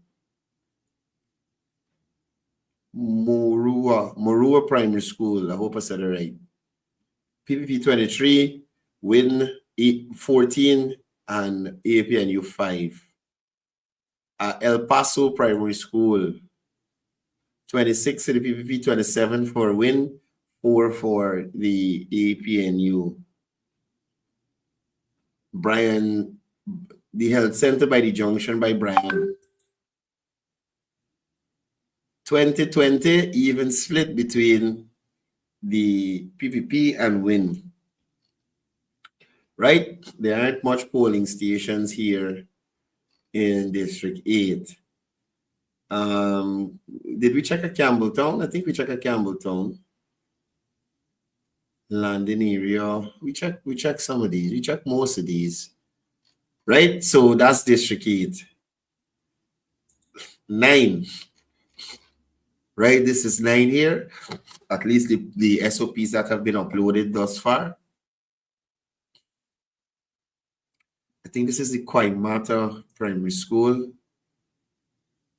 Morua Primary School, I hope I said it right. PPP 23, Win 14, and APNU 5. El Paso Primary School, 26 for the PPP, 27 for Win, 4 for the APNU. Brian, the Health Center by the Junction by Brian. 2020, even split between the PPP and Win. Right? There aren't much polling stations here in District 8. Did we check a Campbelltown? I think we checked a Campbelltown. Landing area. We check some of these. We check most of these. Right? So that's District 8. 9. Right? This is 9 here. At least the SOPs that have been uploaded thus far. I think this is the Quaimata Primary School.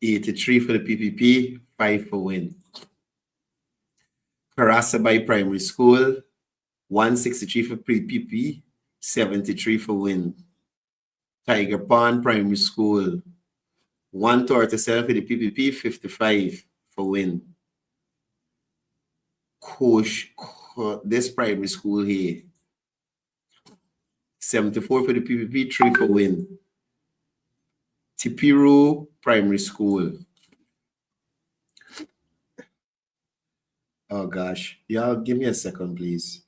83 for the PPP, 5 for win. Karasabai Primary School, 163 for PPP, 73 for win. Tiger Pond Primary School, 137 for the PPP, 55 for win. This primary school here, 74 for the PPP, 3 for win. Tipiru Primary School. Oh gosh, y'all give me a second, please.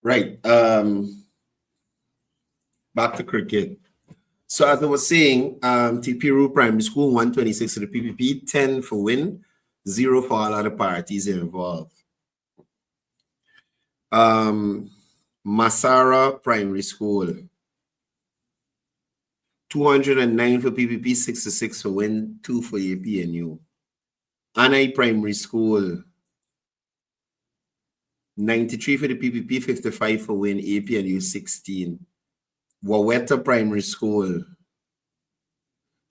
Right. Back to cricket. So as I was saying, Tipiru Primary School, 126 for the PPP, 10 for win, 0 for all other parties involved. Masara Primary School, 209 for PPP, 66 for win, 2 for APNU. Anai Primary School, 93 for the PPP, 55 for win, APNU 16. Waweta Primary School,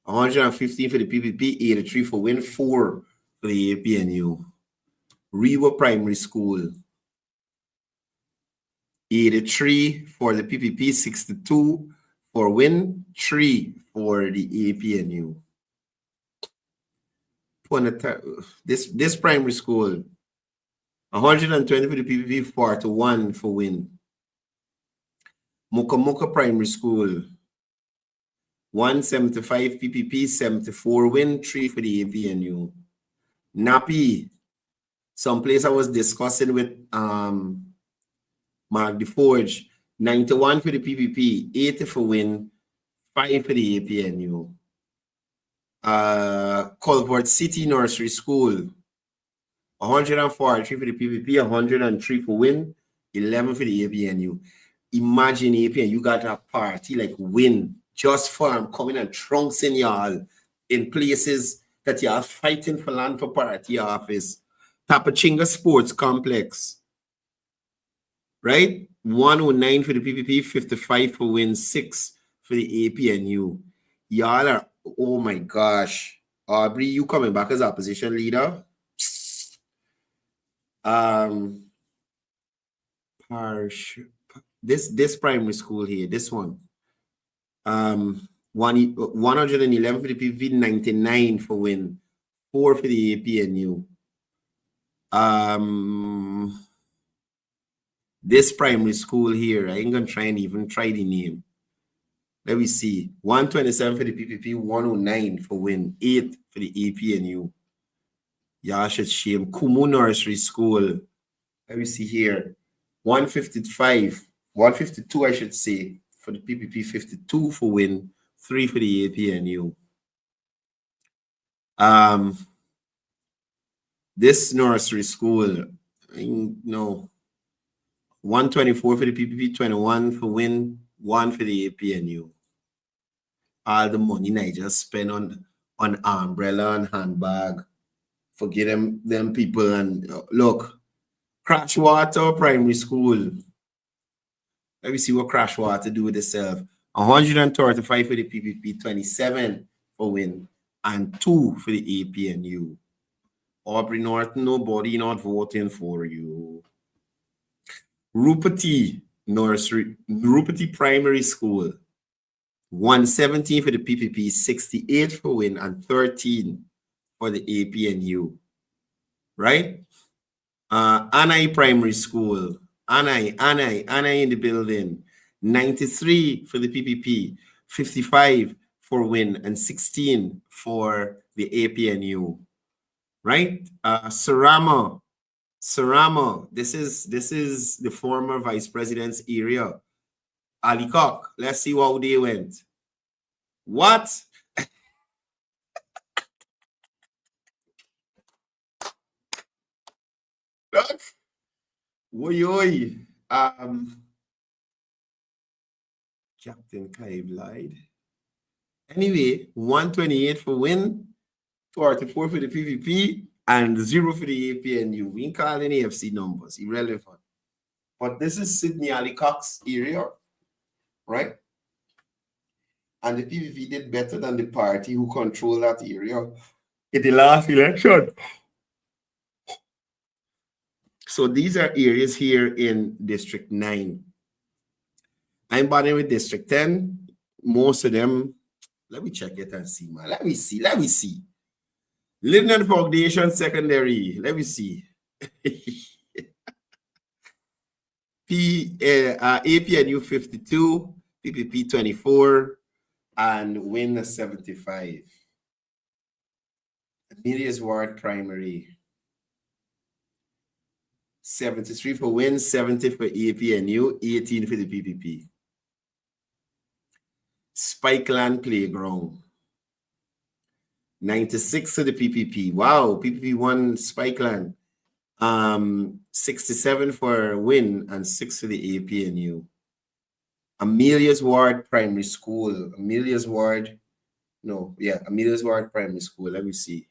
115 for the PPP, 83 for win, 4 for the APNU. Rewa Primary School, 83 for the PPP, 62 for win, 3 for the APNU. This primary school, 120 for the PPP, 41 for win. Moka Primary School, 175 PPP, 74 win, 3 for the APNU. Napi, someplace I was discussing with Mark DeForge, 91 for the PPP, 80 for win, 5 for the APNU. Culvert City Nursery School, 143 for the PPP, 103 for win, 11 for the APNU. Imagine APN, you got a party like win just for coming and trouncing y'all in places that y'all fighting for land for party office. Tapachinga Sports Complex, right? 109 for the PPP, 55 for win, 6 for the APNU. Y'all are, oh my gosh. Aubrey, you coming back as opposition leader? This primary school here, this one. 111 for the PPP, 99 for win, 4 for the APNU. This primary school here, I ain't gonna try and even try the name. Let me see. 127 for the PPP, 109 for win, 8 for the APNU. Y'all should shame. Kumu Nursery School. Let me see here. 155, 152, I should say, for the PPP, 52 for win, 3 for the APNU. This nursery school, no. 124 for the PPP, 21 for win, 1 for the APNU. All the money I just spent on umbrella and handbag. Forget them people. And look, Crashwater Primary School. Let me see what Crashwater do with itself. 135 for the PPP, 27 for win, and 2 for the APNU. Aubrey Norton, nobody not voting for you. Rupati Nursery, Rupati Primary School, 117 for the PPP, 68 for win, and 13 for the APNU. Right? Anai Primary School, Anai in the building, 93 for the PPP, 55 for win, and 16 for the APNU. Right? Sarama, this is the former vice president's area. Ali Cock, let's see how they went. What? Oi. Captain Clive lied. Anyway, 128 for win, 44 for the PVP, and 0 for the APNU. We ain't calling AFC numbers, irrelevant. But this is Sydney Ali Cox area, right? And the PVP did better than the party who controlled that area in the last election. So these are areas here in District 9. I'm bothering with District 10. Most of them, let me check it and see, man. Let me see. Linden Foundation Secondary, let me see. APNU 52, PPP 24, and WIN 75. Amelia's Ward Primary, 73 for WIN, 70 for APNU, 18 for the PPP. Spikeland Playground, 96 for the PPP. Wow, PPP won Spikeland. 67 for WIN and 6 for the APNU. Amelia's Ward Primary School. Amelia's Ward Primary School. Let me see.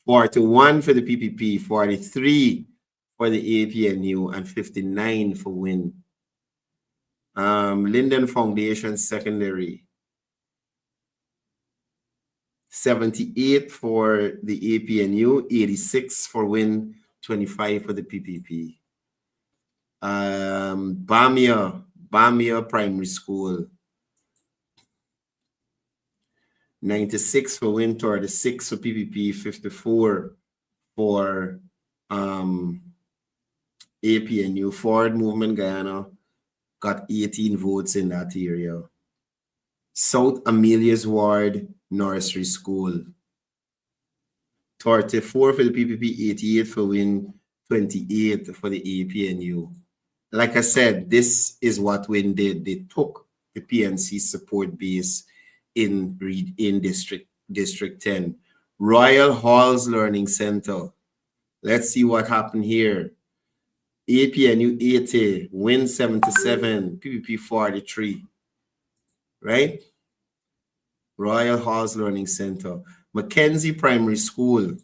41 for the PPP, 43 for the APNU, and 59 for WIN. Linden Foundation Secondary, 78 for the APNU, 86 for WIN, 25 for the PPP. Bamia Primary School, 96 for WIN, 36 for PPP, 54 for APNU. Forward Movement Guyana got 18 votes in that area. South Amelia's Ward Nursery School, 34 for the PPP, 88 for WIN, 28 for the APNU. Like I said, this is what WIN did. They took the PNC support base in District 10. Royal Halls Learning Center. Let's see what happened here. APNU 80, WIN 77, PPP 43. Right? Royal Halls Learning Center. Mackenzie Primary School,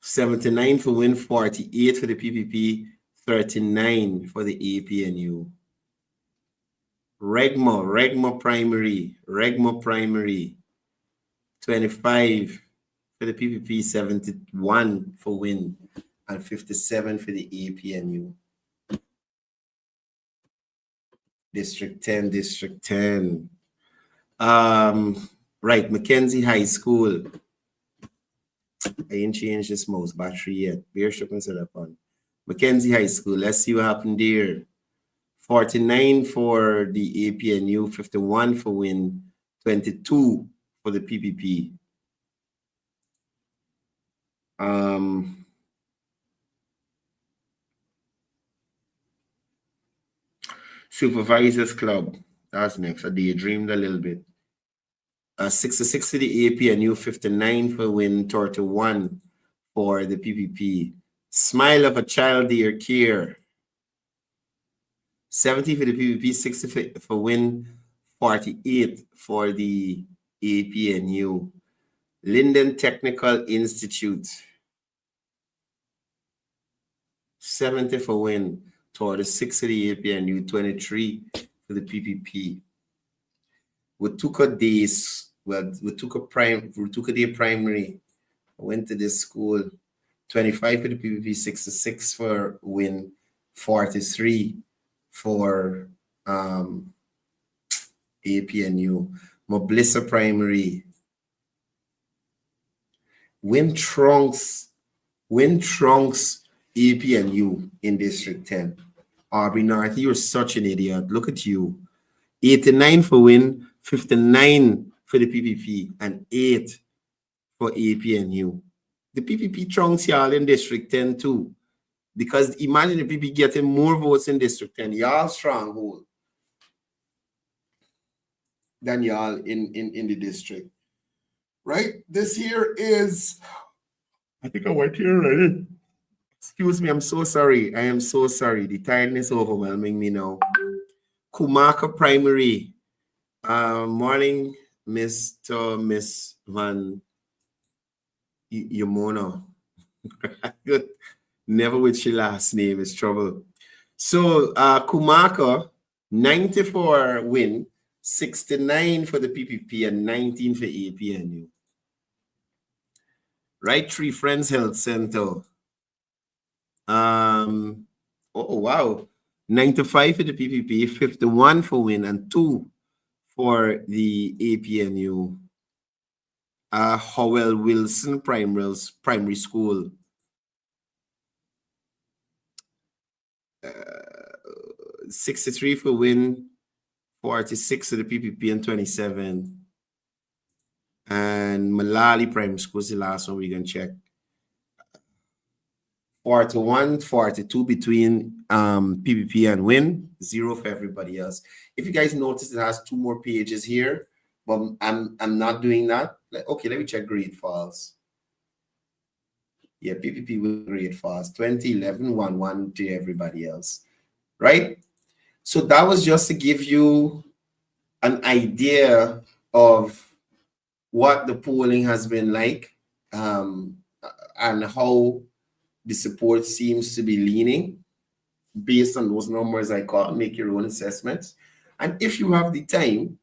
79 for WIN, 48 for the PPP, 39 for the APNU. Regma Primary, 25 for the PPP, 71 for WIN, and 57 for the APNU. District 10. Right, Mackenzie High School. I ain't changed this mouse battery yet. Bear shook and set up on. Mackenzie High School. Let's see what happened there. 49 for the APNU, 51 for WIN, 22 for the PPP. Supervisors Club. That's next. I daydreamed a little bit. 66 for the APNU, 59 for WIN, 31 for the PPP. Smile of a Child Dear Care, 70 for the PPP, 60 for WIN, 48 for the APNU. Linden Technical Institute, 70 for WIN, 26 for the APNU, 23 for the PPP. Watuka Day Primary. I went to this school. 25 for the PPP, 66 for Win, 43 for APNU. Moblissa Primary. Win trunks APNU in District 10. Aubrey North, you're such an idiot. Look at you. 89 for Win, 59 for the PPP, and 8 for APNU. The PPP trunks y'all in District 10 too. Because imagine the PPP getting more votes in District 10. Y'all stronghold than y'all in the district. Right? This here is, I think I went here already. Excuse me, I'm so sorry. I am so sorry. The tiredness is overwhelming me now. Kumaka Primary. Morning, Miss Van Yamona. Never with your last name is trouble. So Kumaka, 94 Win, 69 for the PPP, and 19 for APNU. Right Tree Friends Health Center. Oh wow, 95 for the PPP, 51 for Win, and 2 for the APNU. Howell Wilson Primary School. 63 for Win, 46 for the PPP, and 27. And Malali Primary School is the last one we're going to check. 41, 42 between PPP and Win, 0 for everybody else. If you guys notice, it has 2 more pages here, but I'm not doing that. Okay, let me check grade files. Yeah, PPP with grade files, 2011, 1 to everybody else, right? So that was just to give you an idea of what the polling has been like and how the support seems to be leaning based on those numbers I caught. Make your own assessments. And if you have the time,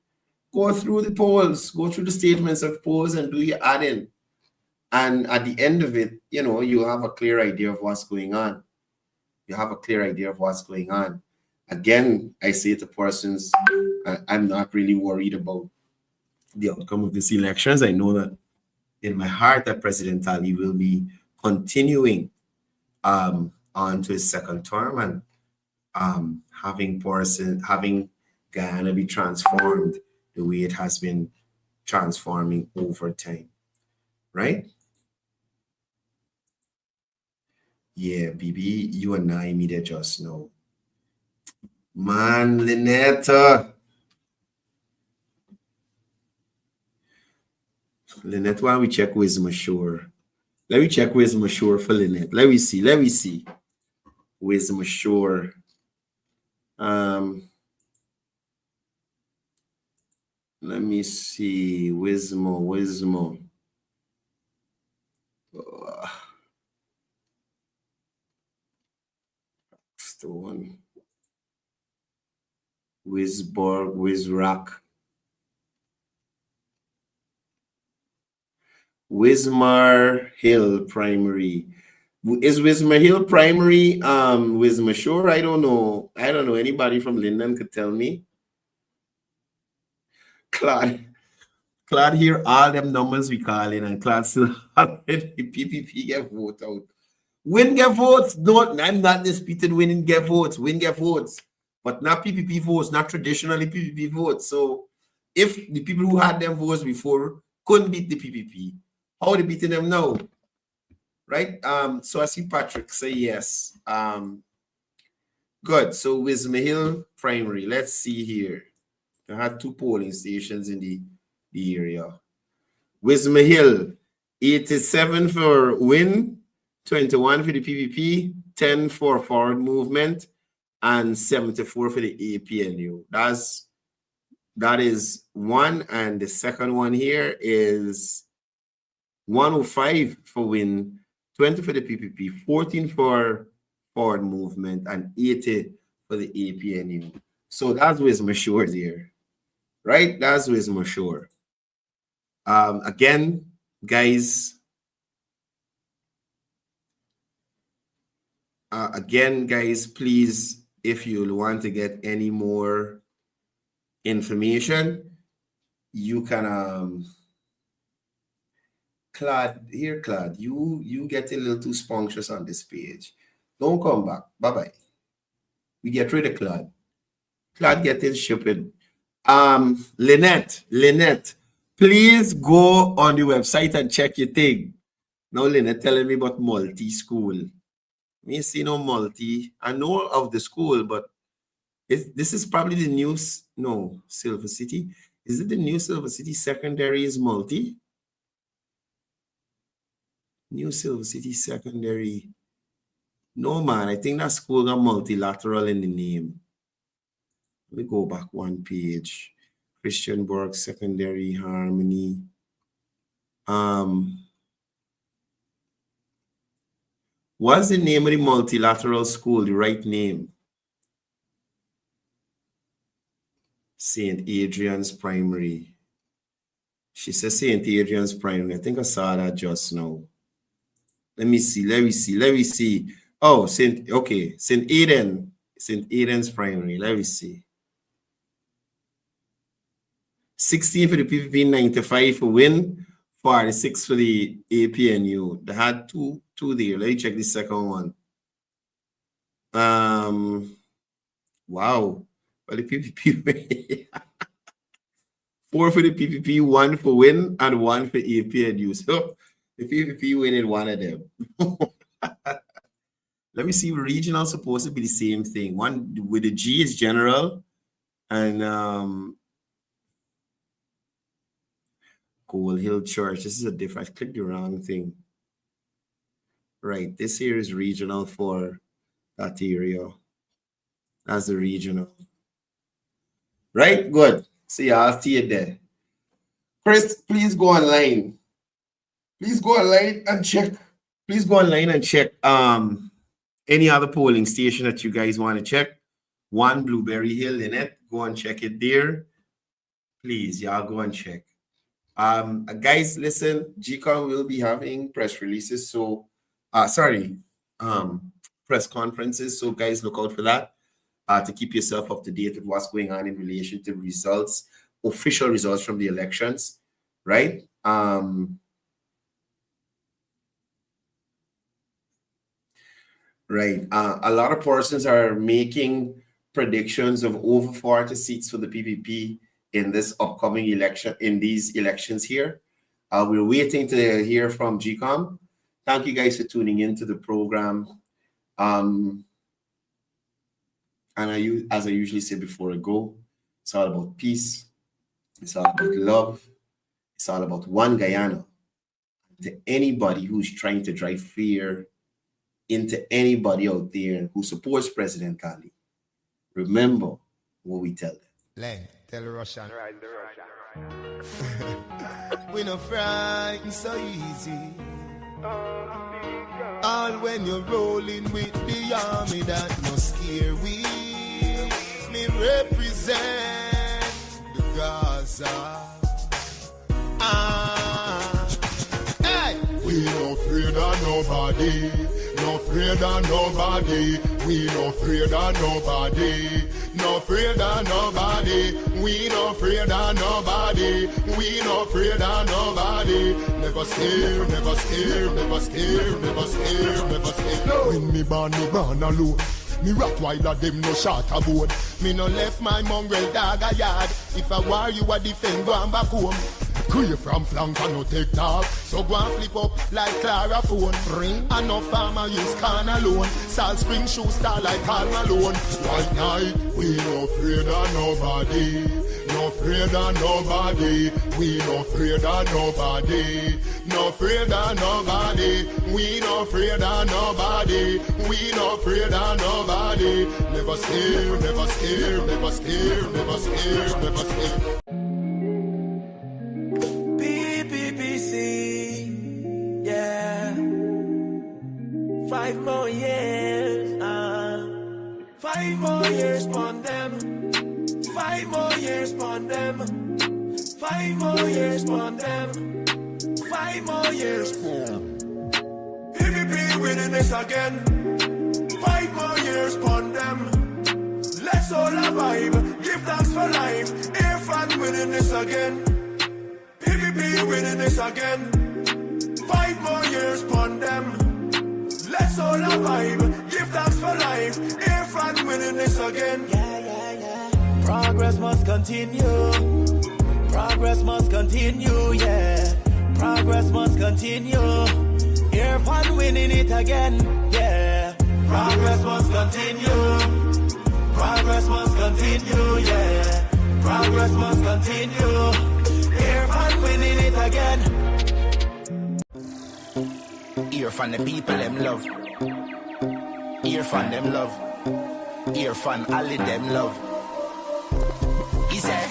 go through the polls, go through the statements of polls and do your adding. And at the end of it, you know, you have a clear idea of what's going on. You have a clear idea of what's going on. Again, I say to persons, I'm not really worried about the outcome of these elections. I know that in my heart that President Ali will be continuing on to his second term and having Guyana be transformed the way it has been transforming over time, right? Yeah, BB, you and I media just know. Man, Lynette, why don't we check with Mashur? Let me check with Mashur for Lynette. Let me see. With Mashur. Let me see. Wismo. That's the one. Wisborg, Wisrock. Wismar Hill Primary. Is Wismar Hill Primary Wismar Shore? I don't know. Anybody from Linden could tell me. Claude here, all them numbers we call in, and Claude still already PPP get vote out. Win get votes. No, I'm not disputing winning get votes. Win get votes. But not PPP votes, not traditionally PPP votes. So if the people who had them votes before couldn't beat the PPP, how are they beating them now? Right? So I see Patrick say yes. Good. So Wismar Hill Primary. Let's see here. I had 2 polling stations in the area. Wismar Hill, 87 for Win, 21 for the PPP, 10 for Forward Movement, and 74 for the APNU. That is one, and the second one here is 105 for Win, 20 for the PPP, 14 for Forward Movement, and 80 for the APNU. So that's Wismar Shore there, right? That's Wismar Shore. Again, guys, again, guys, please, if you want to get any more information, you can Clad, you get a little too spunctious on this page. Don't come back. Bye-bye. We get rid of Clad. Clad getting stupid. Lynette, please go on the website and check your thing. Now Lynette telling me about multi-school. Me see no multi. I know of the school, but this is probably the new, Silver City. Is it the new Silver City Secondary is multi? New Silver City Secondary. No, man, I think that school got multilateral in the name. Let me go back one page. Christianburg Secondary Harmony. What's the name of the multilateral school? The right name? St. Adrian's Primary. She says St. Adrian's Primary. I think I saw that just now. Let me see. Oh, St. Aidan's Primary. Let me see. 16 for the PPP, 95 for WIN, 46 for the APNU. They had two there. Let me check the second one. Wow. Well, the PPP 4 for the PPP, 1 for WIN, and 1 for APNU. So the PPP winning one of them. Let me see. Regional supposed to be the same thing. One with the G is general, and Coal Hill Church. This is a different. I clicked the wrong thing. Right. This here is regional for that area. That's the regional. Right. Good. See, I'll see you there. Chris, please go online. Please go online and check. Any other polling station that you guys want to check. 1 Blueberry Hill, Lynette. Go and check it there. Please, y'all go and check. Guys, listen, GCOM will be having press releases. So, press conferences. So, guys, look out for that to keep yourself up to date with what's going on in relation to results, official results from the elections, right? Right. A lot of persons are making predictions of over 40 seats for the PPP in this upcoming election, in these elections here. We're waiting to hear from GCOM. Thank you guys for tuning into the program. And as I usually say before I go, it's all about peace. It's all about love. It's all about one Guyana. To anybody who's trying to drive fear into anybody out there who supports President Kali, remember what we tell them. Len, tell the Russian. We no frightened so easy. All when you're rolling with the army that no scare we. Me represent the Gaza. Hey! We no afraid of nobody. No afraid of nobody. We no afraid of nobody. No afraid of nobody. We no afraid of nobody. We no afraid of nobody. Never scared, never scared, never scared, never scared, never scared. When me born alone. Me Rottweiler them no shot a board. Me no left my mongrel dog a yard. If I war you a defend, go and back home. Clear from flank and no take talk. So go and flip up like Clara phone. Ring and no farmer use can alone. Salt Spring shoe star like Carl Malone. White night, we no afraid of nobody. No afraid of nobody. We no afraid of nobody. No afraid of nobody. We no afraid of nobody. We no afraid of nobody. Never scared, never scared, never scared, never scared, never scared. Yeah, 5 more years, 5 more years on them, 5 more years on them, 5 more years on them, 5 more years. PPP winning this again. years upon them. Let's all vibe, give thanks for life. Irfan winning this again. PPP winning this again. 5 more years upon them. Let's all vibe, give thanks for life. Irfan winning this again. Progress must continue. Progress must continue, yeah. Progress must continue. Irfan winning it again, yeah. Progress must continue. Progress must continue, yeah. Progress must continue. Irfan winning it again. Irfan the people them love. Irfan them love. Irfan Ali them love. He said,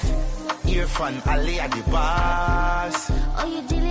Irfan Ali are the boss. Oh, you did